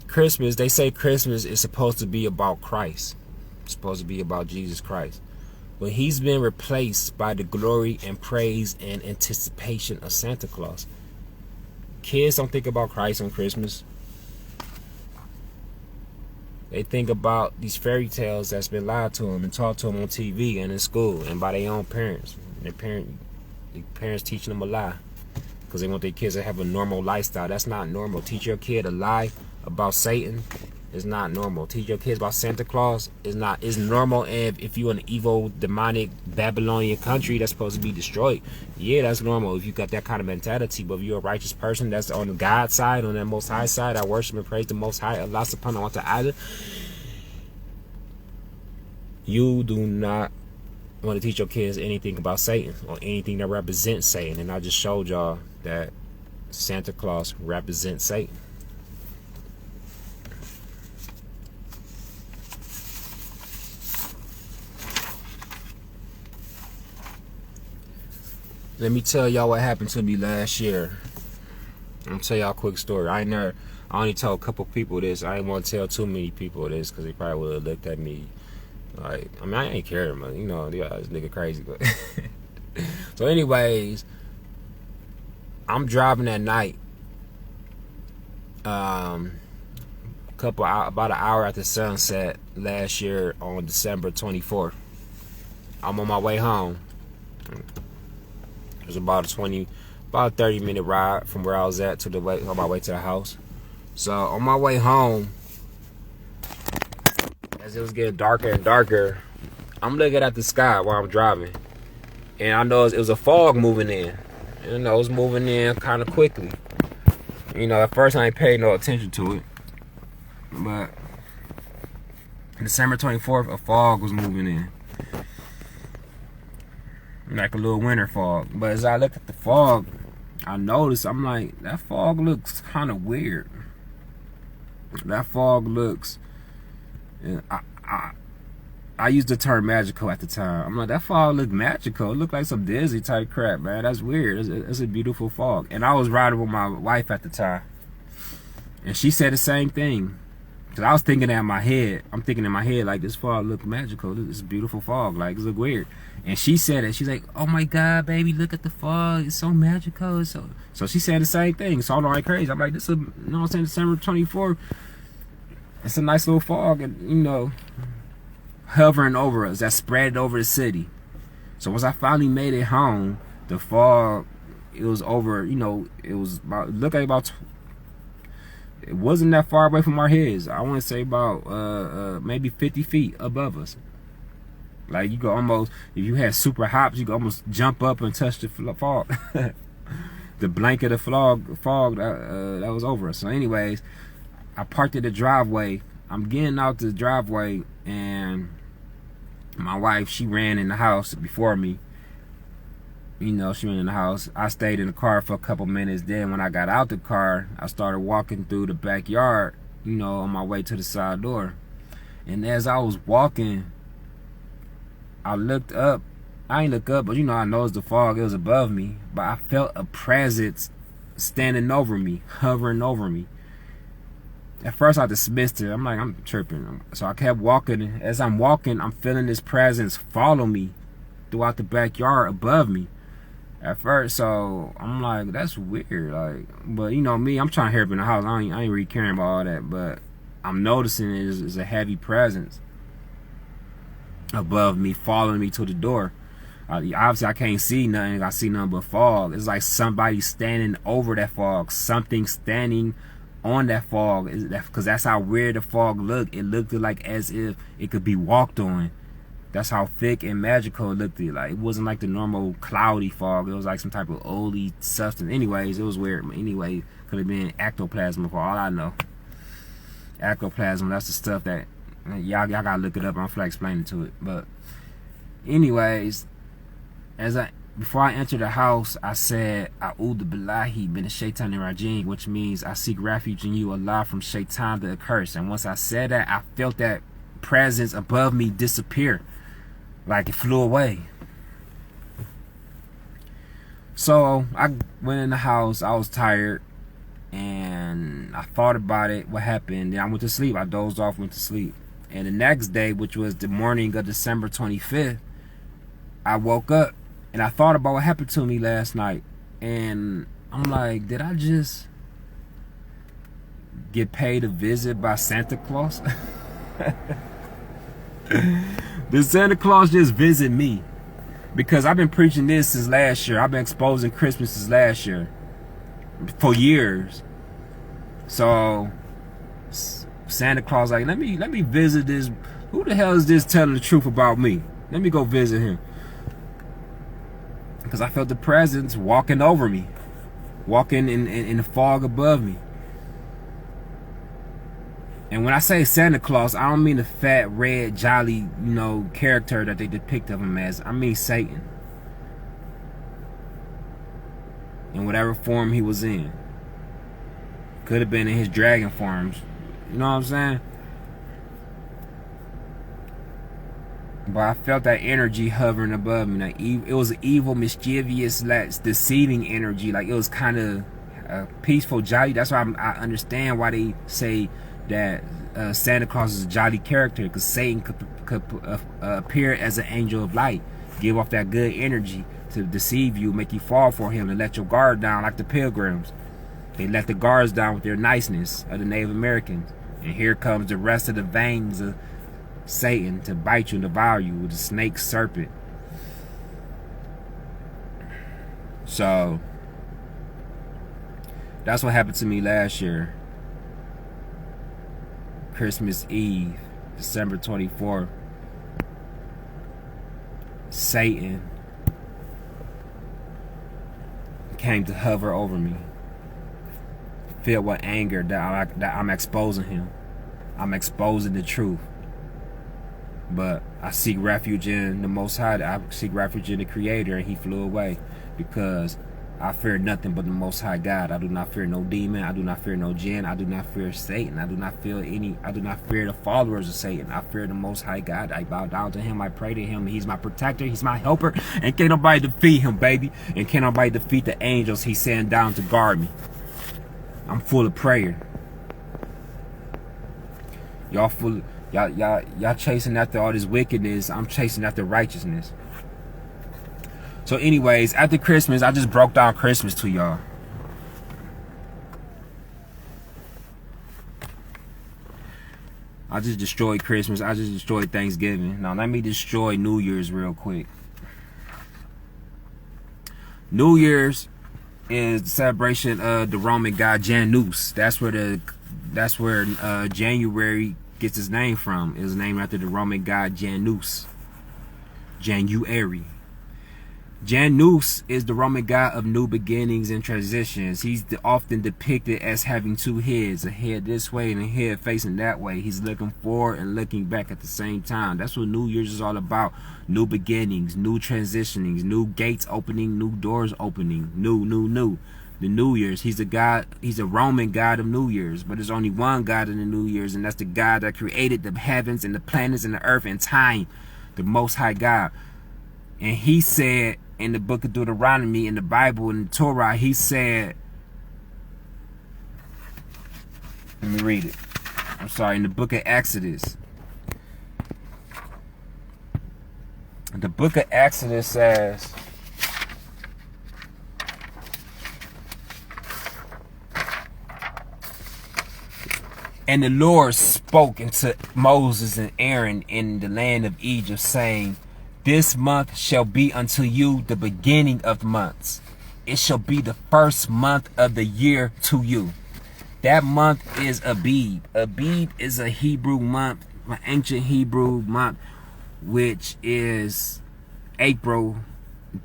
Christmas, they say Christmas is supposed to be about Christ. It's supposed to be about Jesus Christ. But he's been replaced by the glory and praise and anticipation of Santa Claus. Kids don't think about Christ on Christmas. They think about these fairy tales that's been lied to them and taught to them on TV and in school and by their own parents. Their parents teaching them a lie because they want their kids to have a normal lifestyle. That's not normal. Teach your kid a lie about Satan is not normal. Teach your kids about Santa Claus is normal. And if you're an evil, demonic, Babylonian country that's supposed to be destroyed, yeah, that's normal if you got that kind of mentality. But if you're a righteous person that's on the God side, on that Most High side, I worship and praise the Most High, Allah subhanahu wa ta'ala, you do not want to teach your kids anything about Satan or anything that represents Satan. And I just showed y'all that Santa Claus represents Satan. Let me tell y'all what happened to me last year. I'm gonna tell y'all a quick story. I only told a couple people this. I didn't want to tell too many people this because they probably would have looked at me like, I mean, I ain't care, man. You know, yeah, this nigga crazy. But so, anyways, I'm driving at night. About an hour after sunset last year on December 24th. I'm on my way home. It was about a 30-minute ride from where I was at on my way to the house. So on my way home, as it was getting darker and darker, I'm looking at the sky while I'm driving, and I know it was a fog moving in. You know, it was moving in kind of quickly. You know, at first I ain't paid no attention to it, but December 24th, a fog was moving in. Like a little winter fog. But as I looked at the fog, I noticed, I'm like, that fog looks kind of weird. That fog looks, I used the term magical at the time. I'm like, that fog looked magical. It looked like some Disney type crap, man. That's weird. It's a beautiful fog. And I was riding with my wife at the time, and she said the same thing. Cause I was thinking that in my head. I'm thinking in my head like, this fog look magical. This is beautiful fog. Like, it look weird. And she said it. She's like, oh my God, baby, look at the fog. It's so magical. So she said the same thing. So I'm like crazy. I'm like, this is, you know what I'm saying, December 24th. It's a nice little fog, and you know, hovering over us. That spread over the city. So once I finally made it home, the fog, it was over. You know, it was about, look like about. It wasn't that far away from our heads. I want to say about maybe 50 feet above us. Like, you could almost, if you had super hops, you could almost jump up and touch the fog. the blanket of fog that was over us. So anyways, I parked at the driveway. I'm getting out the driveway, and my wife, she ran in the house before me. You know, she went in the house. I stayed in the car for a couple minutes. Then when I got out the car, I started walking through the backyard, you know, on my way to the side door. And as I was walking, I looked up. I ain't look up, but you know, I noticed the fog. It was above me. But I felt a presence standing over me, hovering over me. At first, I dismissed it. I'm like, I'm tripping. So I kept walking. As I'm walking, I'm feeling this presence follow me throughout the backyard above me. At first, so I'm like, that's weird. Like, but you know me, I'm trying to hear up in the house. I ain't really caring about all that. But I'm noticing it is a heavy presence above me, following me to the door. Obviously, I can't see nothing. I see nothing but fog. It's like somebody standing over that fog. Something standing on that fog. Because that's how weird the fog looked. It looked like as if it could be walked on. That's how thick and magical it looked. Like it wasn't like the normal cloudy fog. It was like some type of oily substance. Anyways, it was weird. Anyway, could have been ectoplasm for all I know. Ectoplasm, that's the stuff that y'all gotta look it up. I don't feel like explaining to it. But anyways, before I entered the house, I said, A'udhu billahi min ash-shaytanir rajim, which means I seek refuge in you, Allah, from shaitan the accursed. And once I said that, I felt that presence above me disappear. Like it flew away. So I went in the house. I was tired, and I thought about it, what happened. Then I went to sleep. I dozed off, went to sleep. And the next day, which was the morning of December 25th, I woke up and I thought about what happened to me last night. And I'm like, did I just get paid a visit by Santa Claus? Did Santa Claus just visit me? Because I've been preaching this since last year. I've been exposing Christmas since last year. For years. So Santa Claus like, let me visit this. Who the hell is this telling the truth about me? Let me go visit him. Because I felt the presence walking over me. Walking in the fog above me. And when I say Santa Claus, I don't mean the fat, red, jolly, you know, character that they depict of him as. I mean Satan. In whatever form he was in. Could have been in his dragon forms. You know what I'm saying? But I felt that energy hovering above me. Like it was an evil, mischievous, deceiving energy. Like it was kind of peaceful, jolly. That's why I understand why they say that Santa Claus is a jolly character, because Satan could appear as an angel of light, give off that good energy to deceive you, make you fall for him, and let your guard down like the Pilgrims. They let the guards down with their niceness of the Native Americans. And here comes the rest of the veins of Satan to bite you and devour you with a snake serpent. So that's what happened to me last year. Christmas Eve, December 24th. Satan came to hover over me, filled with anger that I'm exposing him. I'm exposing the truth. But I seek refuge in the Most High. I seek refuge in the Creator, and he flew away, because I fear nothing but the Most High God. I do not fear no demon. I do not fear no jinn. I do not fear Satan. I do not fear the followers of Satan. I fear the Most High God. I bow down to him. I pray to him. He's my protector. He's my helper. And can't nobody defeat him, baby. And can't nobody defeat the angels he's sending down to guard me. I'm full of prayer. Y'all chasing after all this wickedness. I'm chasing after righteousness. So anyways, after Christmas, I just broke down Christmas to y'all. I just destroyed Christmas. I just destroyed Thanksgiving. Now let me destroy New Year's real quick. New Year's is the celebration of the Roman god Janus. That's where January gets its name from. It was named after the Roman god Janus. January. Janus is the Roman god of new beginnings and transitions. He's often depicted as having two heads, a head this way and a head facing that way. He's looking forward and looking back at the same time. That's what New Year's is all about. New beginnings, new transitionings, new gates opening, new doors opening, new. The New Year's, he's a god, he's a Roman god of New Year's, but there's only one god in the New Year's, and that's the God that created the heavens and the planets and the earth and time, the Most High God. And he said in the book of Deuteronomy, in the Bible, in the Torah, he said, let me read it. I'm sorry, in the book of Exodus. The book of Exodus says, and the Lord spoke unto Moses and Aaron in the land of Egypt, saying, this month shall be unto you the beginning of months. It shall be the first month of the year to you. That month is Abib. Abib is a Hebrew month, an ancient Hebrew month, which is April,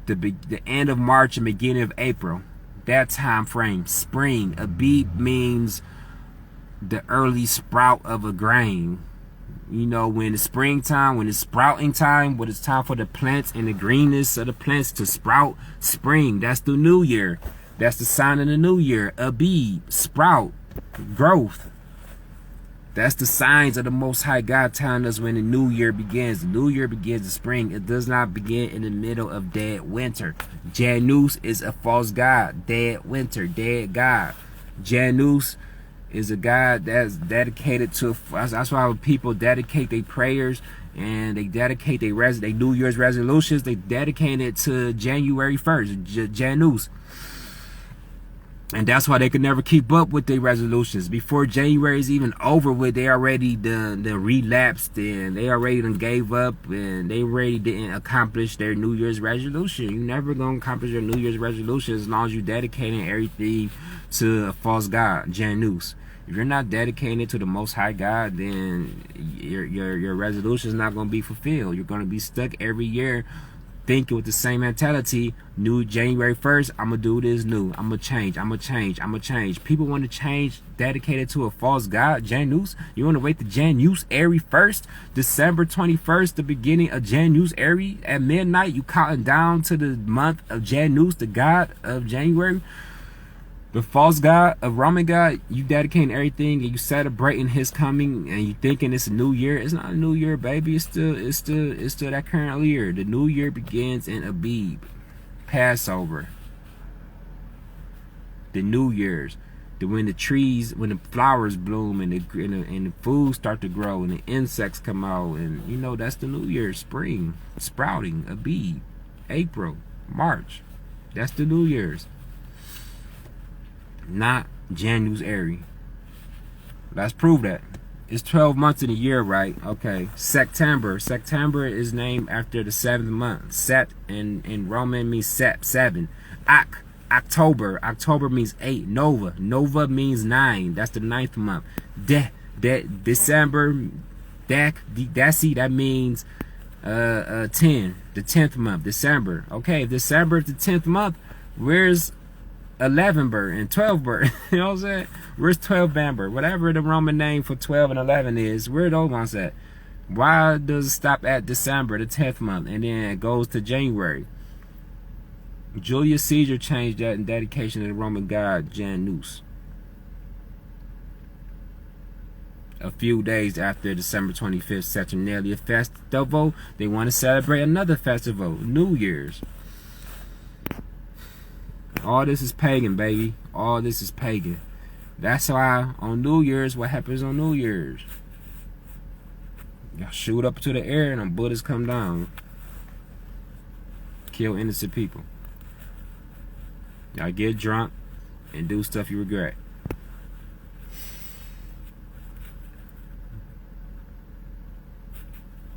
the end of March and beginning of April. That time frame, spring. Abib means the early sprout of a grain. You know, when it's springtime, when it's sprouting time, when it's time for the plants and the greenness of the plants to sprout, spring. That's the new year. That's the sign of the new year. Abib, sprout, growth. That's the signs of the Most High God telling us when the new year begins. The new year begins in spring. It does not begin in the middle of dead winter. Janus is a false god. Dead winter, dead god. Janus is a God that's dedicated to, that's why people dedicate their prayers and they dedicate their New Year's resolutions, they dedicate it to January 1st, Janus. And that's why they could never keep up with their resolutions. Before January is even over with, they already done relapsed and they already done gave up and they already didn't accomplish their New Year's resolution. You're never going to accomplish your New Year's resolution as long as you're dedicating everything to a false god, Janus. If you're not dedicating it to the Most High God, then your resolution is not going to be fulfilled. You're going to be stuck every year thinking with the same mentality. New January 1st, I'm going to do this new. I'm going to change. I'm going to change. I'm going to change. People want to change dedicated to a false god, Janus. You want to wait to January 1st, December 21st, the beginning of January at midnight. You counting down to the month of Janus, the god of January. The false god, a Roman god, you dedicating everything and you celebrating his coming and you thinking it's a new year. It's not a new year, baby. It's still that current year. The new year begins in Abib, Passover. The New Year's, when the trees, when the flowers bloom and the foods start to grow and the insects come out, and you know that's the New Year. Spring, sprouting, Abib, April, March. That's the New Year's. Not January. Let's prove that. It's 12 months in a year, right? Okay. September. September is named after the 7th month. Set in Roman means seven. October. October means 8. Nova. Nova means 9. That's the 9th month. December. That means 10. The 10th month. December. Okay. If December is the 10th month, where's 11 bird and 12 bird? You know what I'm saying? Where's 12 Bamber? Whatever the Roman name for 12 and 11 is, where are those ones at? Why does it stop at December, the 10th month, and then it goes to January? Julius Caesar changed that in dedication to the Roman god Janus. A few days after December 25th Saturnalia festival, they want to celebrate another festival, New Year's. All this is pagan, baby. All this is pagan. That's why on New Year's, what happens on New Year's? Y'all shoot up to the air and the bullets come down. Kill innocent people. Y'all get drunk and do stuff you regret.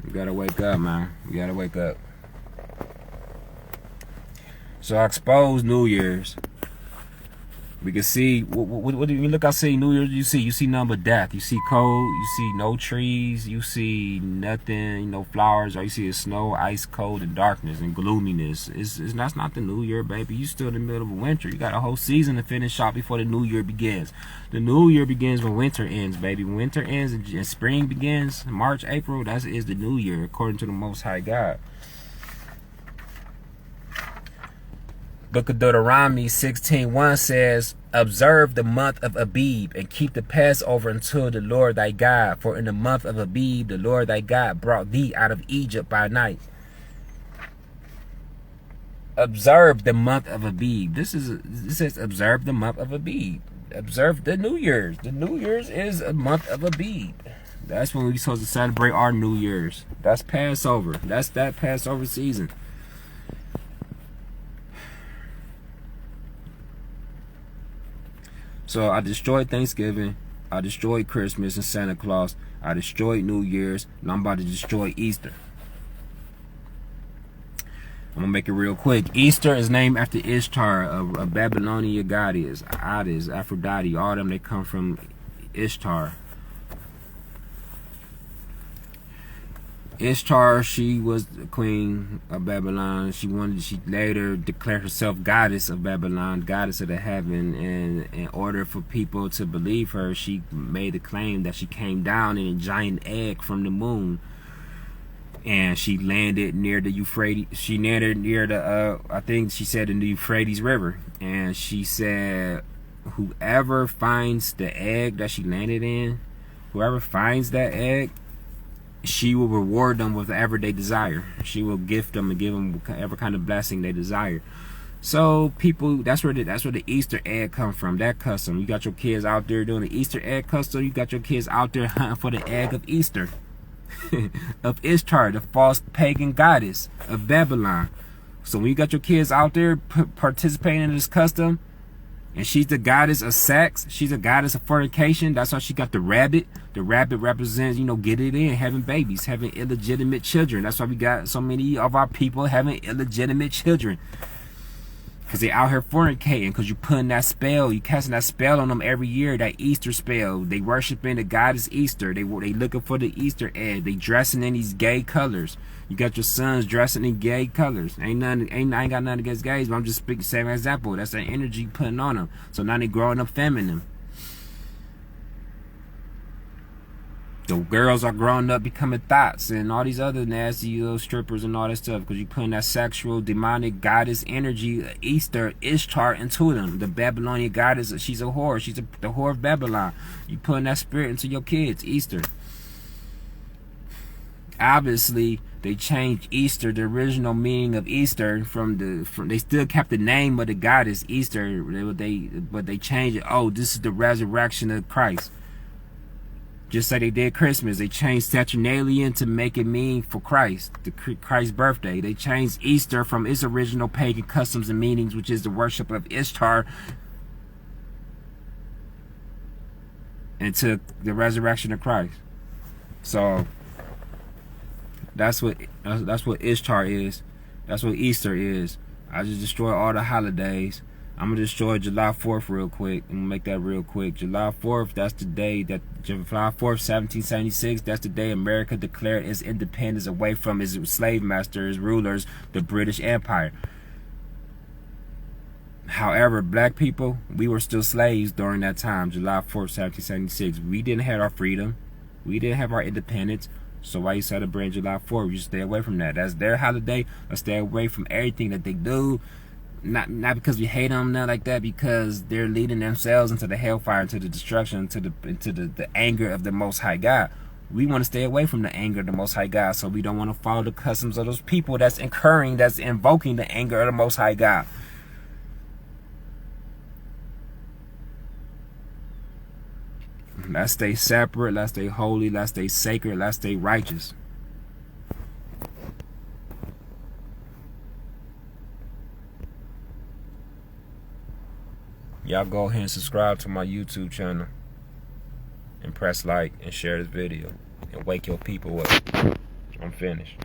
You gotta wake up, man. You gotta wake up. So I expose New Year's. We can see, what do you look outside New Year's? You see nothing but death. You see cold, you see no trees, you see nothing, no flowers. All you see is snow, ice, cold, and darkness and gloominess. That's not the New Year, baby. You still in the middle of winter. You got a whole season to finish off before the New Year begins. The New Year begins when winter ends, baby. When winter ends and spring begins, March, April, that is the New Year, according to the Most High God. Book of Deuteronomy 16:1 says, observe the month of Abib and keep the Passover until the Lord thy God. For in the month of Abib, the Lord thy God brought thee out of Egypt by night. Observe the month of Abib. This says observe the month of Abib. Observe the New Year's. The New Year's is a month of Abib. That's when we're supposed to celebrate our New Year's. That's Passover. That's that Passover season. So I destroyed Thanksgiving, I destroyed Christmas and Santa Claus, I destroyed New Year's, and I'm about to destroy Easter. I'm gonna make it real quick. Easter is named after Ishtar, a Babylonian goddess, Isis, Aphrodite. All of them, they come from Ishtar. Ishtar, she was the queen of Babylon. She later declared herself goddess of Babylon, goddess of the heaven, and in order for people to believe her, she made the claim that she came down in a giant egg from the moon, and she landed near the Euphrates. She landed near the I think she said in the Euphrates River, and she said whoever finds the egg that she landed in, whoever finds that egg, she will reward them with whatever they desire. She will gift them and give them whatever kind of blessing they desire. So people, that's where the Easter egg come from. That custom. You got your kids out there doing the Easter egg custom. You got your kids out there hunting for the egg of Easter, of Ishtar, the false pagan goddess of Babylon. So when you got your kids out there participating in this custom, and she's the goddess of sex, she's a goddess of fornication. That's why she got the rabbit. The rabbit represents, get it in, having babies, having illegitimate children. That's why we got so many of our people having illegitimate children. Because they out here fornicating, because you putting that spell, you casting that spell on them every year, that Easter spell. They worshiping the goddess Easter. They looking for the Easter egg. They dressing in these gay colors. You got your sons dressing in gay colors. I ain't got nothing against gays, but I'm just speaking same example. That's the energy you putting on them. So now they growing up feminine. The girls are growing up becoming thoughts and all these other nasty little strippers and all that stuff, because you putting that sexual, demonic goddess energy, Easter, Ishtar, into them. The Babylonian goddess, she's a whore. She's the whore of Babylon. You putting that spirit into your kids, Easter. Obviously, they changed Easter, the original meaning of Easter, they still kept the name of the goddess Easter, but they changed it. Oh, this is the resurrection of Christ. Just like they did Christmas, they changed Saturnalia to make it mean for Christ, Christ's birthday. They changed Easter from its original pagan customs and meanings, which is the worship of Ishtar, into the resurrection of Christ. So that's what Ishtar is. That's what Easter is. I just destroyed all the holidays. I'm going to destroy July 4th real quick. I'm going to make that real quick. July 4th, that's the day that, July 4th, 1776, that's the day America declared its independence away from its slave masters, rulers, the British Empire. However, black people, we were still slaves during that time, July 4th, 1776. We didn't have our freedom. We didn't have our independence. So why you celebrating July 4th? You stay away from that. That's their holiday. Or stay away from everything that they do. Not because we hate them, not like that, because they're leading themselves into the hellfire, into the destruction, into the anger of the Most High God. We want to stay away from the anger of the Most High God, so we don't want to follow the customs of those people that's invoking the anger of the Most High God. Let's stay separate, let's stay holy, let's stay sacred, let's stay righteous. Y'all go ahead and subscribe to my YouTube channel and press like and share this video and wake your people up. I'm finished.